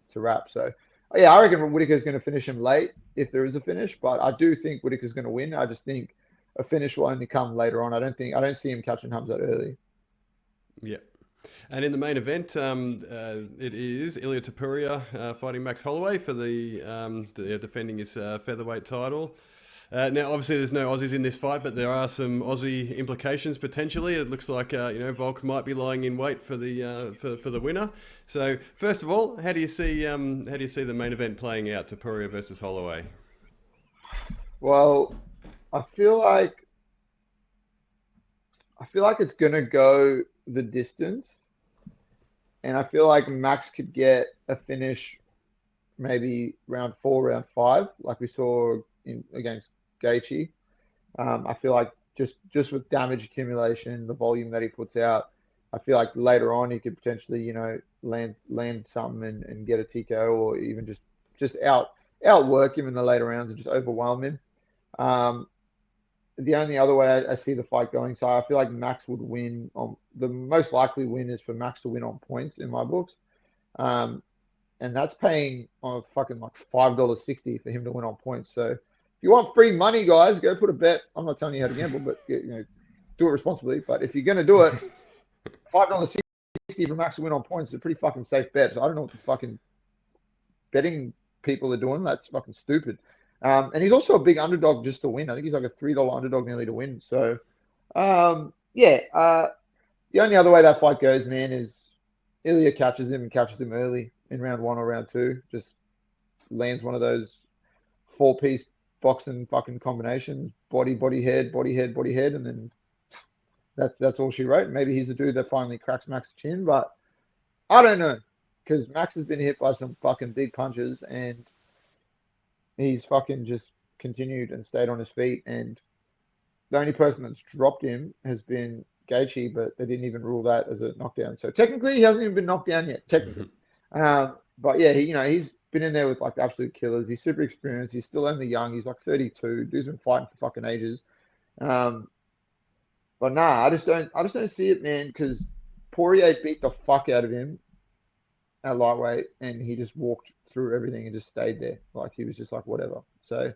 It's a wrap. So yeah, I reckon Whittaker's going to finish him late if there is a finish. But I do think Whittaker's going to win. I just think a finish will only come later on. I don't see him catching Hamzat early. yeah. And in the main event, it is Ilia Topuria fighting Max Holloway for the defending his featherweight title. Now, obviously, there's no Aussies in this fight, but there are some Aussie implications potentially. It looks like Volk might be lying in wait for the for the winner. So, first of all, how do you see the main event playing out? Topuria versus Holloway. Well, I feel like it's gonna go the distance, and I feel like Max could get a finish, maybe round 4, round 5, like we saw against Gaethje. I feel like just with damage accumulation, the volume that he puts out, I feel like later on he could potentially, land something and get a TKO, or even just outwork him in the later rounds and just overwhelm him. The only other way I see the fight going, so I feel like Max would win. The most likely win is for Max to win on points in my books, and that's paying on fucking like $5.60 for him to win on points. So if you want free money, guys, go put a bet. I'm not telling you how to gamble, but do it responsibly. But if you're gonna do it, $5.60 for Max to win on points is a pretty fucking safe bet. So I don't know what the fucking betting people are doing. That's fucking stupid. And he's also a big underdog just to win. I think he's like a $3 underdog nearly to win. So, the only other way that fight goes, man, is Ilia catches him early in round 1 or round 2. Just lands one of those 4-piece boxing fucking combinations: body, head, and then that's all she wrote. Maybe he's a dude that finally cracks Max's chin, but I don't know, because Max has been hit by some fucking big punches and he's fucking just continued and stayed on his feet. And the only person that's dropped him has been Gaethje, but they didn't even rule that as a knockdown. So technically, he hasn't even been knocked down yet. Technically, but yeah, he's been in there with like absolute killers. He's super experienced. He's still only young. He's like 32. Dude's been fighting for fucking ages. But nah, I just don't see it, man. Because Poirier beat the fuck out of him at lightweight, and he just walked through everything and just stayed there. Like he was just like whatever. So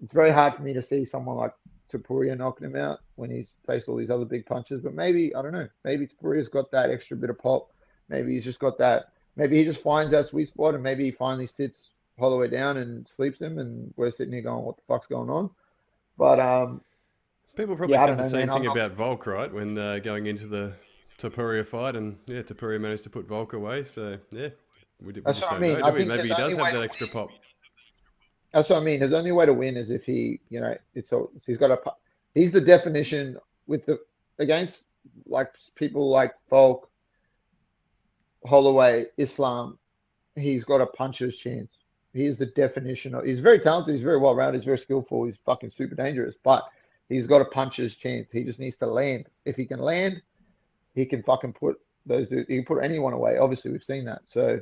it's very hard for me to see someone like Topuria knocking him out when he's faced all these other big punches. But maybe, I don't know, maybe Topuria's got that extra bit of pop. Maybe he's just got that. Maybe he just finds that sweet spot, and maybe he finally sits Holloway down and sleeps him, and we're sitting here going, what the fuck's going on? But people probably said the same thing about Volk, right, when going into the Topuria fight, and yeah, Topuria managed to put Volk away. So yeah, we just don't know. I think maybe he does have that extra pop. That's what I mean. His only way to win is if he, he's the definition against like people like Volk, Holloway, Islam. He's got a puncher's chance. He is the definition of. He's very talented. He's very well rounded. He's very skillful. He's fucking super dangerous. But he's got a puncher's chance. He just needs to land. If he can land, he can fucking put those. He can put anyone away. Obviously, we've seen that. So.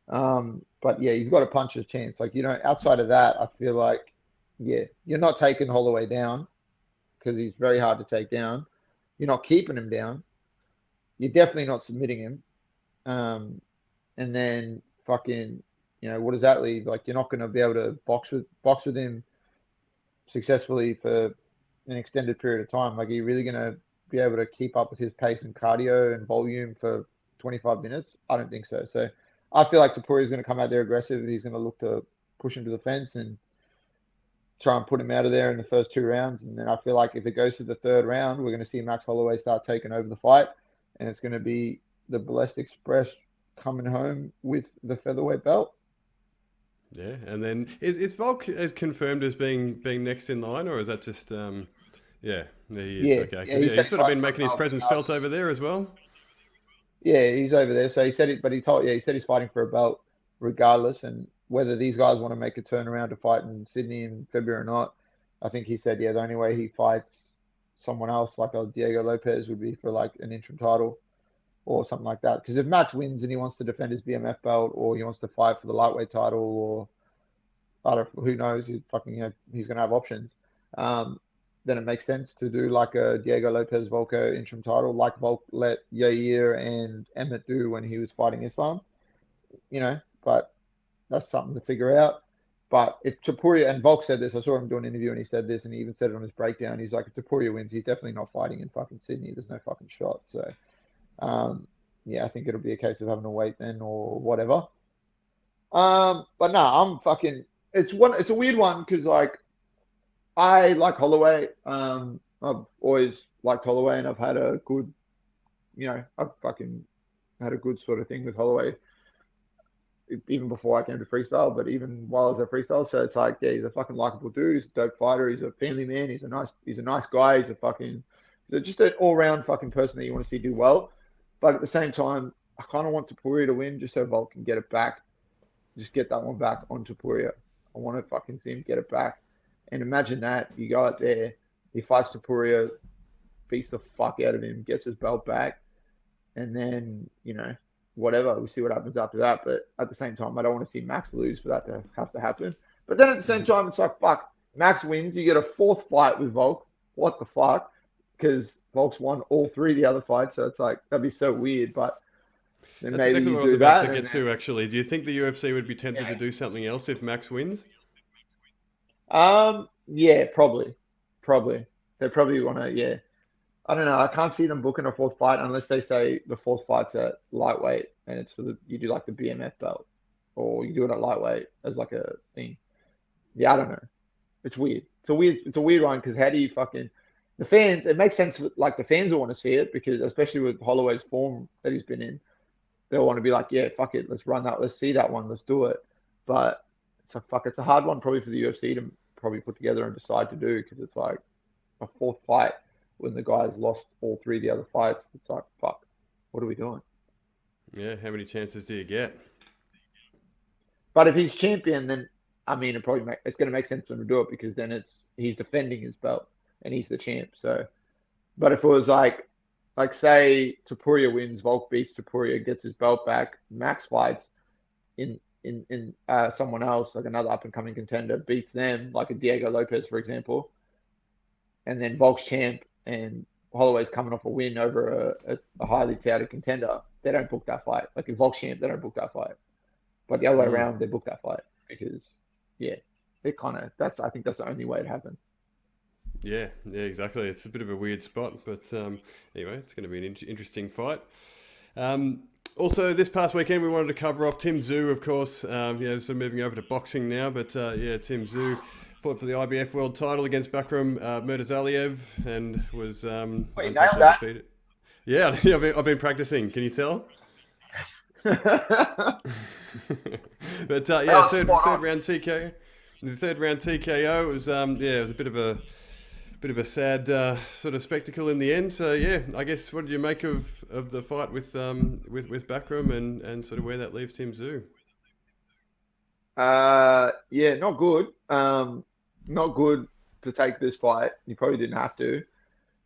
But yeah, he's got a puncher's chance. Like, outside of that, I feel like, yeah, you're not taking Holloway down because he's very hard to take down. You're not keeping him down. You're definitely not submitting him. And then fucking, what does that leave? Like, you're not going to be able to box with him successfully for an extended period of time. Like, are you really going to be able to keep up with his pace and cardio and volume for 25 minutes? I don't think so. So I feel like Topuria is going to come out there aggressive. He's going to look to push him to the fence and try and put him out of there in the first 2 rounds. And then I feel like if it goes to the 3rd round, we're going to see Max Holloway start taking over the fight. And it's going to be the Blessed Express coming home with the featherweight belt. Yeah, and then is Volk confirmed as being next in line, or is that just he is? Yeah, okay. Yeah, he's sort of been making his presence felt over there as well. Yeah, he's over there. So he said it, but he said he's fighting for a belt regardless. And whether these guys want to make a turnaround to fight in Sydney in February or not, I think he said, the only way he fights someone else like Diego Lopez would be for like an interim title. or something like that. Because if Max wins and he wants to defend his BMF belt, or he wants to fight for the lightweight title, or I don't, who knows, he's going to have options. Then it makes sense to do like a Diego Lopez Volko interim title, like Volk let Yair and Emmett do when he was fighting Islam, but that's something to figure out. But if Topuria, and Volk said this, I saw him do an interview and he said this, and he even said it on his breakdown. He's like, if Topuria wins, he's definitely not fighting in fucking Sydney. There's no fucking shot. So, I think it'll be a case of having to wait then or whatever. But no, I'm fucking, it's a weird one because like, I like Holloway. I've always liked Holloway, and I've had a good, I've fucking had a good sort of thing with Holloway, even before I came to freestyle, but even while I was at freestyle. So it's like, yeah, he's a fucking likable dude. He's a dope fighter. He's a family man. He's a nice guy. He's just an all round fucking person that you want to see do well. But at the same time, I kind of want Topuria to win just so Volk can get it back. Just get that one back on Topuria. I want to fucking see him get it back. And imagine that you go out there, he fights Topuria, beats the fuck out of him, gets his belt back, and then whatever, we'll see what happens after that. But at the same time, I don't want to see Max lose for that to have to happen. But then at the same time, it's like, fuck, Max wins, you get a fourth fight with Volk. What the fuck? Because Volk's won all three of the other fights, so it's like, that'd be so weird. But then that's maybe exactly you what I was do about that. to get to, actually. Do you think the UFC would be tempted to do something else if Max wins? Yeah, probably. They probably want to, yeah. I don't know. I can't see them booking a fourth fight unless they say the fourth fight's at lightweight and it's you do like the BMF belt, or you do it at lightweight as like a thing. Yeah, I don't know. It's weird. It's a weird one because how do you fucking the fans? It makes sense. Like the fans will want to see it because especially with Holloway's form that he's been in, they'll want to be like, yeah, fuck it, let's run that, let's see that one, let's do it. But it's a hard one probably for the UFC to probably put together and decide to do because it's like a fourth fight when the guy's lost all three of the other fights. It's like, fuck, what are we doing? Yeah, how many chances do you get? But if he's champion, then I mean, it's going to make sense for him to do it because then he's defending his belt and he's the champ. So, but if it was like say Topuria wins, Volk beats Topuria, gets his belt back, Max fights in someone else, like another up and coming contender, beats them, like a Diego Lopez, for example, and then Volk's champ and Holloway's coming off a win over a highly touted contender, they don't book that fight. Like if Volk's champ, they don't book that fight. But the other way around, they book that fight because, yeah, I think that's the only way it happens. Yeah, exactly. It's a bit of a weird spot, but anyway, it's going to be an interesting fight. Also, this past weekend, we wanted to cover off Tim Tszyu, of course. Sort of moving over to boxing now, but Tim Tszyu fought for the IBF world title against Bakhram Murtazaliev and was Wait, you nailed that. defeated. Yeah, I've been practicing. Can you tell? But third round TKO. The third round TKO was it was a bit of a sad sort of spectacle in the end. So yeah, I guess what did you make of the fight with Bakhram and sort of where that leaves Tim Tszyu? Not good. Not good to take this fight. You probably didn't have to.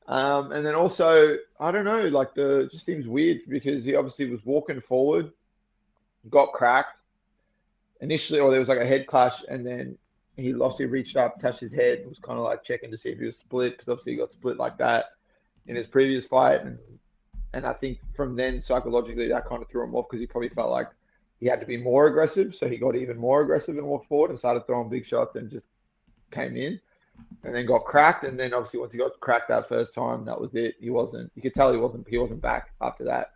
And then also, I don't know, like it just seems weird because he obviously was walking forward, got cracked initially, or there was like a head clash, and then he reached up, touched his head, was kind of like checking to see if he was split, because obviously he got split like that in his previous fight. And I think from then, psychologically, that kind of threw him off because he probably felt like he had to be more aggressive. So he got even more aggressive and walked forward and started throwing big shots and just came in. And then got cracked, and then obviously once he got cracked that first time, that was it. You could tell he wasn't back after that.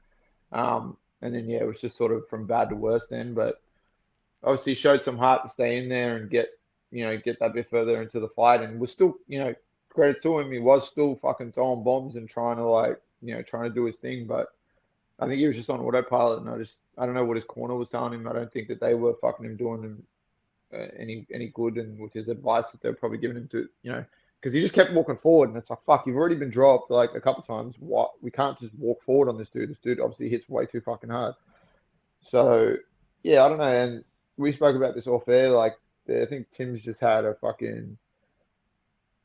And then it was just sort of from bad to worse then. But obviously showed some heart to stay in there and get that bit further into the fight, and was still, credit to him, he was still fucking throwing bombs and trying to do his thing. But I think he was just on autopilot, and I don't know what his corner was telling him. I don't think that they were fucking him doing him any good, and with his advice that they're probably giving him to, because he just kept walking forward, and it's like, fuck, you've already been dropped like a couple times. What? We can't just walk forward on this dude. This dude obviously hits way too fucking hard. So yeah, I don't know. And we spoke about this off air. Like, I think Tim's just had a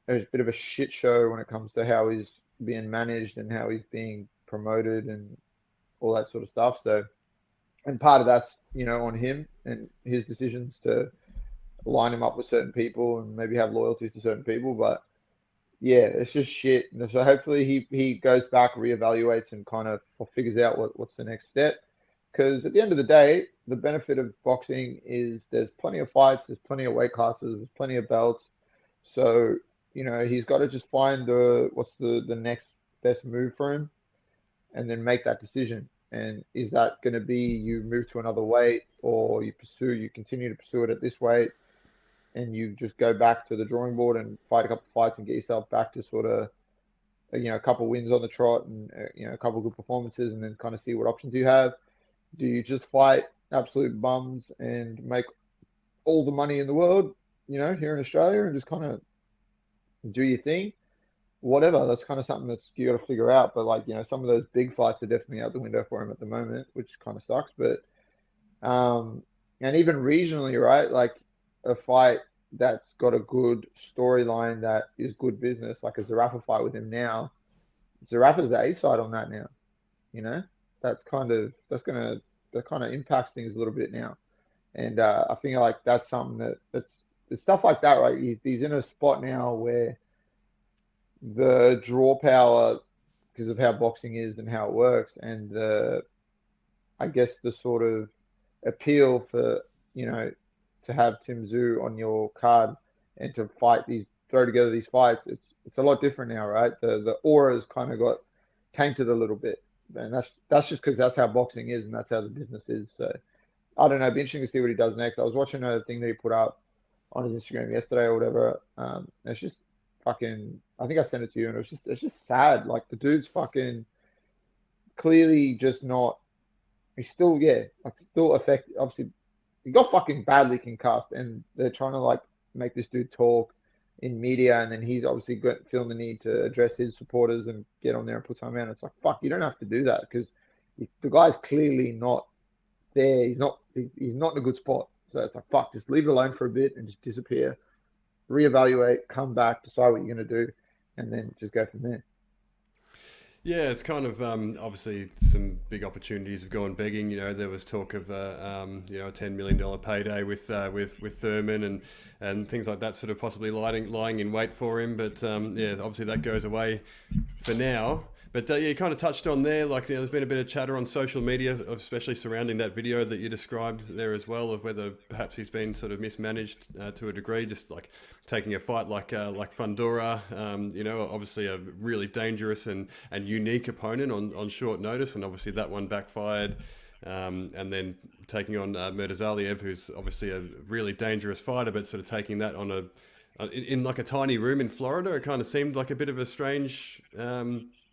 bit of a shit show when it comes to how he's being managed and how he's being promoted, and all that sort of stuff. So, and part of that's, on him and his decisions to line him up with certain people and maybe have loyalties to certain people. But yeah, it's just shit. So hopefully he goes back, reevaluates, and kind of figures out what's the next step. Because at the end of the day, the benefit of boxing is there's plenty of fights, there's plenty of weight classes, there's plenty of belts. So, he's got to just find what's the next best move for him and then make that decision. And is that going to be you move to another weight, or you continue to pursue it at this weight, and you just go back to the drawing board and fight a couple of fights and get yourself back to sort of, a couple of wins on the trot and, a couple of good performances, and then kind of see what options you have. Do you just fight absolute bums and make all the money in the world, here in Australia, and just kind of do your thing? Whatever, that's kind of something that's you got to figure out. But some of those big fights are definitely out the window for him at the moment, which kind of sucks. But and even regionally, right? Like a fight that's got a good storyline that is good business, like a Zarafa fight with him now. Zarafa's the A side on that now, that kind of impacts things a little bit now. And I think like that's something that's stuff like that, right? He's in a spot now where the draw power, because of how boxing is and how it works, and I guess the sort of appeal for, to have Tim Tszyu on your card and to throw together these fights, it's a lot different now, right? The aura's kind of got tainted a little bit. And that's just because that's how boxing is and that's how the business is. So I don't know. It'd be interesting to see what he does next. I was watching a thing that he put up on his Instagram yesterday or whatever. It's just fucking. I think I sent it to you, and it's just sad. Like the dude's fucking clearly just not. He's still still affected. Obviously, he got fucking badly concussed, and they're trying to make this dude talk in media, and then he's obviously feeling the need to address his supporters and get on there and put something out. It's like, fuck, you don't have to do that, because the guy's clearly not there. He's not in a good spot. So it's like, fuck, just leave it alone for a bit and just disappear, reevaluate, come back, decide what you're going to do, and then just go from there. Yeah, it's kind of obviously some big opportunities have gone begging. There was talk of a $10 million payday with Thurman and things like that, sort of possibly lying in wait for him. But obviously that goes away for now. But you kind of touched on there, there's been a bit of chatter on social media, especially surrounding that video that you described there as well, of whether perhaps he's been sort of mismanaged to a degree, just like taking a fight like Fundora, obviously a really dangerous and unique opponent on short notice, and obviously that one backfired. And then taking on Murtazaliev, who's obviously a really dangerous fighter, but sort of taking that on in a tiny room in Florida. It kind of seemed like a bit of a strange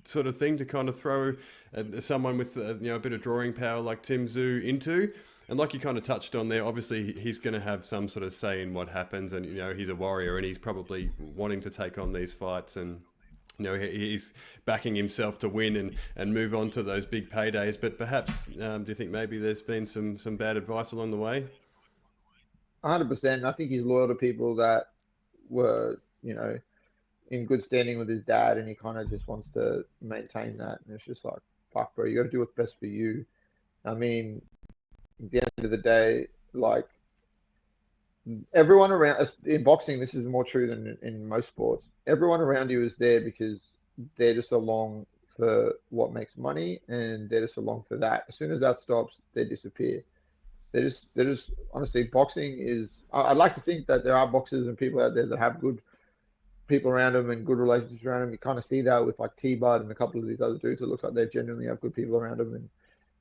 sort of thing to kind of throw someone with a bit of drawing power like Tim Tszyu into. And like you kind of touched on there, obviously he's going to have some sort of say in what happens, and he's a warrior and he's probably wanting to take on these fights, and he's backing himself to win and move on to those big paydays. But perhaps do you think maybe there's been some bad advice along the way? 100%. I think he's loyal to people that were in good standing with his dad, and he kind of just wants to maintain that. And it's just like, fuck, bro, you got to do what's best for you. I mean, at the end of the day, everyone around, in boxing, this is more true than in most sports. Everyone around you is there because they're just along for what makes money, and they're just along for that. As soon as that stops, they disappear. They're just honestly, boxing is. I'd like to think that there are boxers and people out there that have good people around them and good relationships around them. You kind of see that with T-Bud and a couple of these other dudes. It looks like they genuinely have good people around them and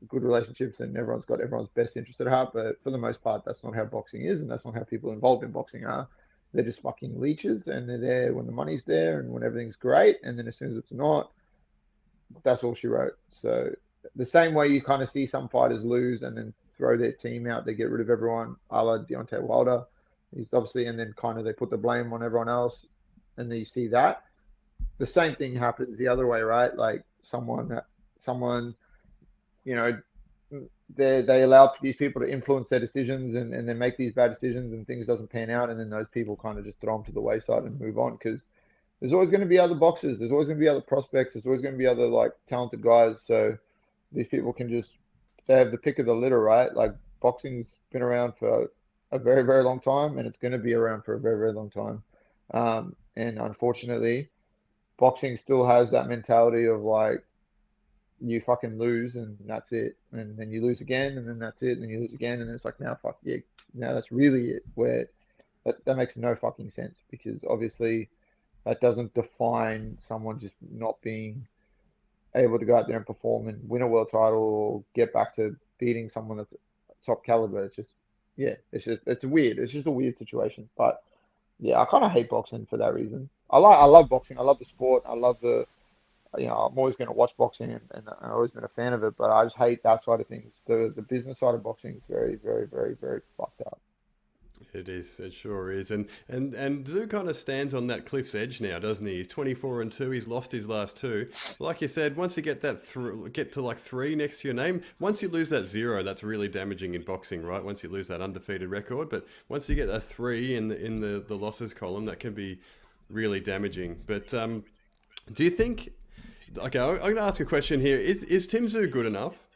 good relationships, and everyone's got everyone's best interest at heart. But for the most part, that's not how boxing is, and that's not how people involved in boxing are. They're just fucking leeches, and they're there when the money's there and when everything's great, and then as soon as it's not, that's all she wrote. So the same way you kind of see some fighters lose and then throw their team out, they get rid of everyone, a la Deontay Wilder. He's obviously, and then kind of they put the blame on everyone else, and then you see that. The same thing happens the other way, right? Like someone, they allow these people to influence their decisions and then make these bad decisions, and things doesn't pan out, and then those people kind of just throw them to the wayside and move on, because there's always going to be other boxers, there's always going to be other prospects, there's always going to be other talented guys. So these people can just, they have the pick of the litter, right? Like boxing's been around for a very, very long time, and it's going to be around for a very, very long time. And unfortunately, boxing still has that mentality of like, you fucking lose and that's it. And then you lose again and then that's it. And then you lose again. And then it's like, now fuck yeah. Now that's really it. Where that makes no fucking sense, because obviously that doesn't define someone just not being able to go out there and perform and win a world title or get back to beating someone that's top caliber. It's just, yeah, it's weird. It's just a weird situation. But yeah, I kind of hate boxing for that reason. I love boxing. I love the sport. I love I'm always going to watch boxing, and I've always been a fan of it, but I just hate that side of things. The business side of boxing is very, very, very, very fucked up. It is. It sure is. And Tszyu kind of stands on that cliff's edge now, doesn't he? He's 24-2. He's lost his last two. Like you said, once you get get to like 3 next to your name, once you lose that 0, that's really damaging in boxing, right? Once you lose that undefeated record, but once you get a 3 in the losses column, that can be really damaging. But do you think? Okay, I'm going to ask a question here. Is Tim Tszyu good enough?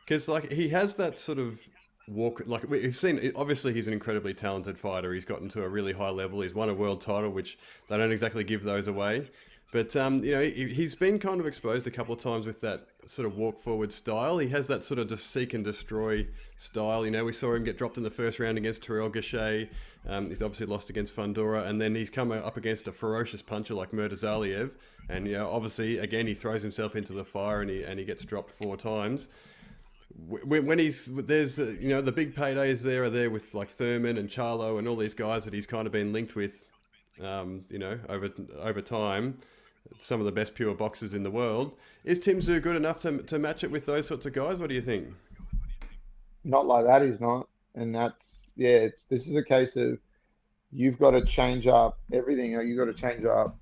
Because like he has that sort of walk. Like we've seen, obviously he's an incredibly talented fighter. He's gotten to a really high level. He's won a world title, which they don't exactly give those away. But he's been kind of exposed a couple of times with that sort of walk forward style. He has that sort of just seek and destroy style. We saw him get dropped in the first round against Terrell Gausha. He's obviously lost against Fundora, and then he's come up against a ferocious puncher like Murtazaliev. And obviously again he throws himself into the fire and he gets dropped 4 times. When there's the big paydays are there with like Thurman and Charlo and all these guys that he's kind of been linked with, over time. Some of the best pure boxers in the world. Is Tim Tszyu good enough to match it with those sorts of guys? What do you think? Not like that, he's not. And this is a case of you've got to change up everything. You've got to change up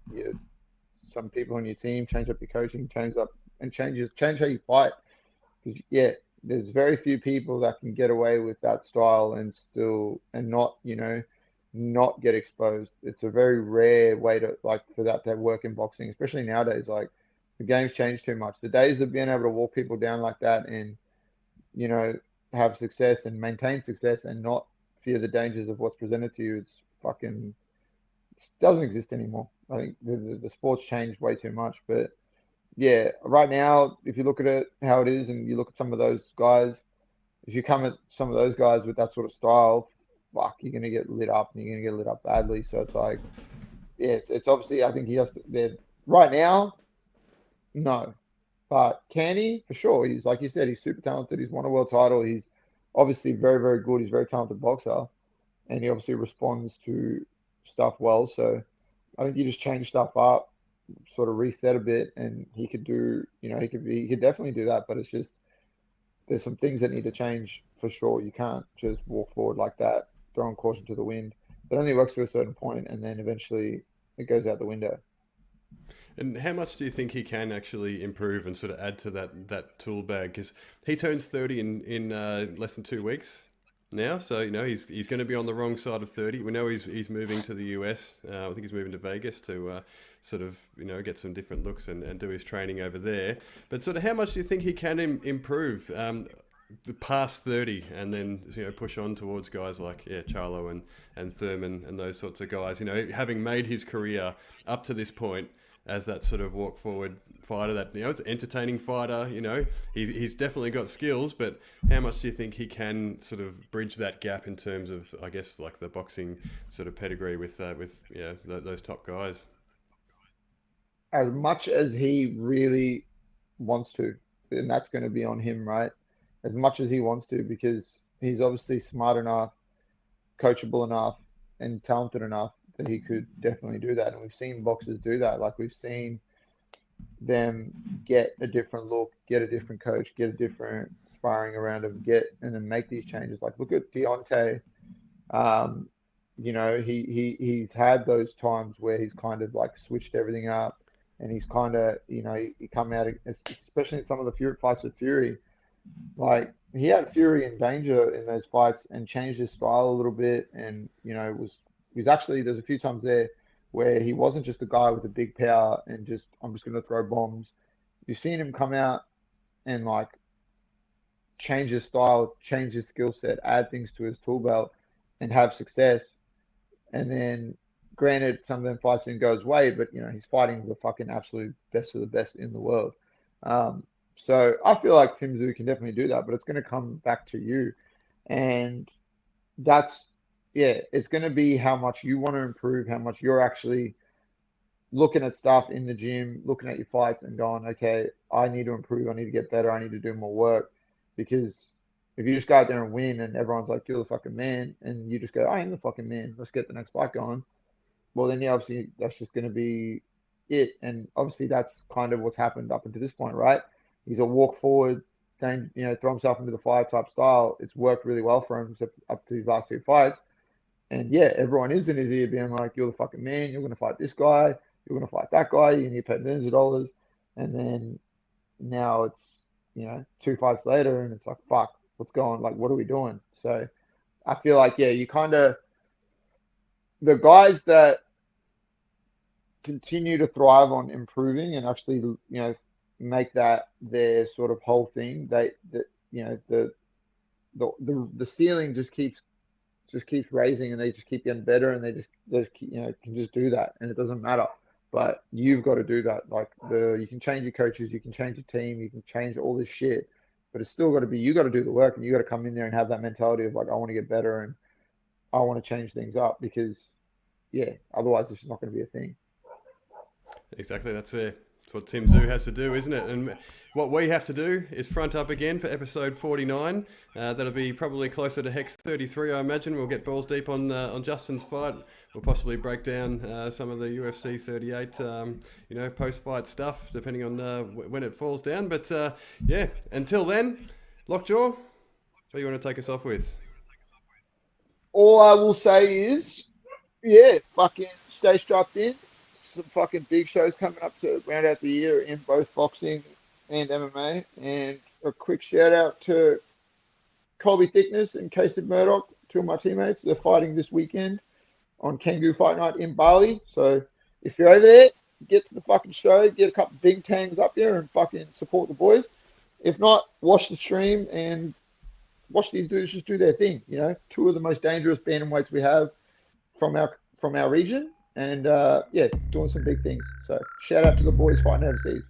some people on your team, change up your coaching, change how you fight. Because there's very few people that can get away with that style and not get exposed. It's a very rare way for that to work in boxing, especially nowadays. Like the game's changed too much. The days of being able to walk people down like that and have success and maintain success and not fear the dangers of what's presented to you, it doesn't exist anymore. I think the sport's changed way too much. But yeah, right now, if you look at it how it is and you look at some of those guys, if you come at some of those guys with that sort of style, fuck, you're going to get lit up and you're going to get lit up badly. So it's like, yeah, it's obviously, I think he has to, right now, no. But can he? For sure. He's, like you said, he's super talented. He's won a world title. He's obviously very, very good. He's a very talented boxer. And he obviously responds to stuff well. So I think you just change stuff up, sort of reset a bit, and he could do, he could definitely do that. But it's just, there's some things that need to change for sure. You can't just walk forward like that, throwing caution to the wind. It only works to a certain point, and then eventually it goes out the window. And how much do you think he can actually improve and sort of add to that tool bag? Because he turns 30 in less than 2 weeks now, so he's going to be on the wrong side of 30. We know he's moving to the US. I think he's moving to Vegas to sort of get some different looks and do his training over there. But sort of how much do you think he can improve past 30 and then push on towards guys like Charlo and Thurman and those sorts of guys? Having made his career up to this point as that sort of walk forward fighter, that it's an entertaining fighter. He's definitely got skills, but how much do you think he can sort of bridge that gap in terms of, I guess, like the boxing sort of pedigree with those top guys? As much as he really wants to, and that's going to be on him, right? As much as he wants to, because he's obviously smart enough, coachable enough, and talented enough that he could definitely do that. And we've seen boxers do that. Like we've seen them get a different look, get a different coach, get a different sparring around him, and then make these changes. Like look at Deontay. He's had those times where he's kind of like switched everything up, and he's kind of, he come out, especially in some of the fights with Fury. Like he had Fury in danger in those fights and changed his style a little bit, and there's a few times there where he wasn't just a guy with a big power and I'm just going to throw bombs. You've seen him come out and like change his style, change his skill set, add things to his tool belt, and have success. And then, granted, some of them fights didn't go his way, but he's fighting the fucking absolute best of the best in the world. So I feel like Tim Tszyu can definitely do that, but it's going to come back to you, and it's going to be how much you want to improve, how much you're actually looking at stuff in the gym, looking at your fights and going, okay, I need to improve, I need to get better, I need to do more work. Because if you just go out there and win and everyone's like, you're the fucking man, and you just go, I am the fucking man, let's get the next fight going, well, then obviously that's just going to be it. And obviously that's kind of what's happened up until this point, right? He's a walk forward, throw himself into the fire type style. It's worked really well for him up to his last 2 fights. And yeah, everyone is in his ear being like, you're the fucking man, you're going to fight this guy, you're going to fight that guy, you need to pay millions of dollars. And then now it's, 2 fights later and it's like, fuck, what's going, like, what are we doing? So I feel like, you kind of, the guys that continue to thrive on improving and actually, make that their sort of whole thing, the ceiling just keeps raising and they just keep getting better and they just can just do that and it doesn't matter. But you've got to do that. Like you can change your coaches, you can change your team, you can change all this shit, but it's still got to be, you got to do the work and you got to come in there and have that mentality of like, I want to get better and I want to change things up because otherwise it's just not going to be a thing. Exactly. That's what Tim Tszyu has to do, isn't it? And what we have to do is front up again for episode 49. That'll be probably closer to Hex 33, I imagine. We'll get balls deep on Justin's fight. We'll possibly break down some of the UFC 38, post-fight stuff, depending on when it falls down. But until then, Lockjaw, what do you want to take us off with? All I will say is, fucking stay strapped in. Some fucking big shows coming up to round out the year in both boxing and MMA. And a quick shout out to Colby Thickness and Kasey Murdoch, 2 of my teammates. They're fighting this weekend on Kangoo Fight Night in Bali. So if you're over there, get to the fucking show, get a couple big tangs up there and fucking support the boys. If not, watch the stream and watch these dudes just do their thing. 2 of the most dangerous bantamweights we have from our region. And doing some big things. So shout out to the boys fighting overseas.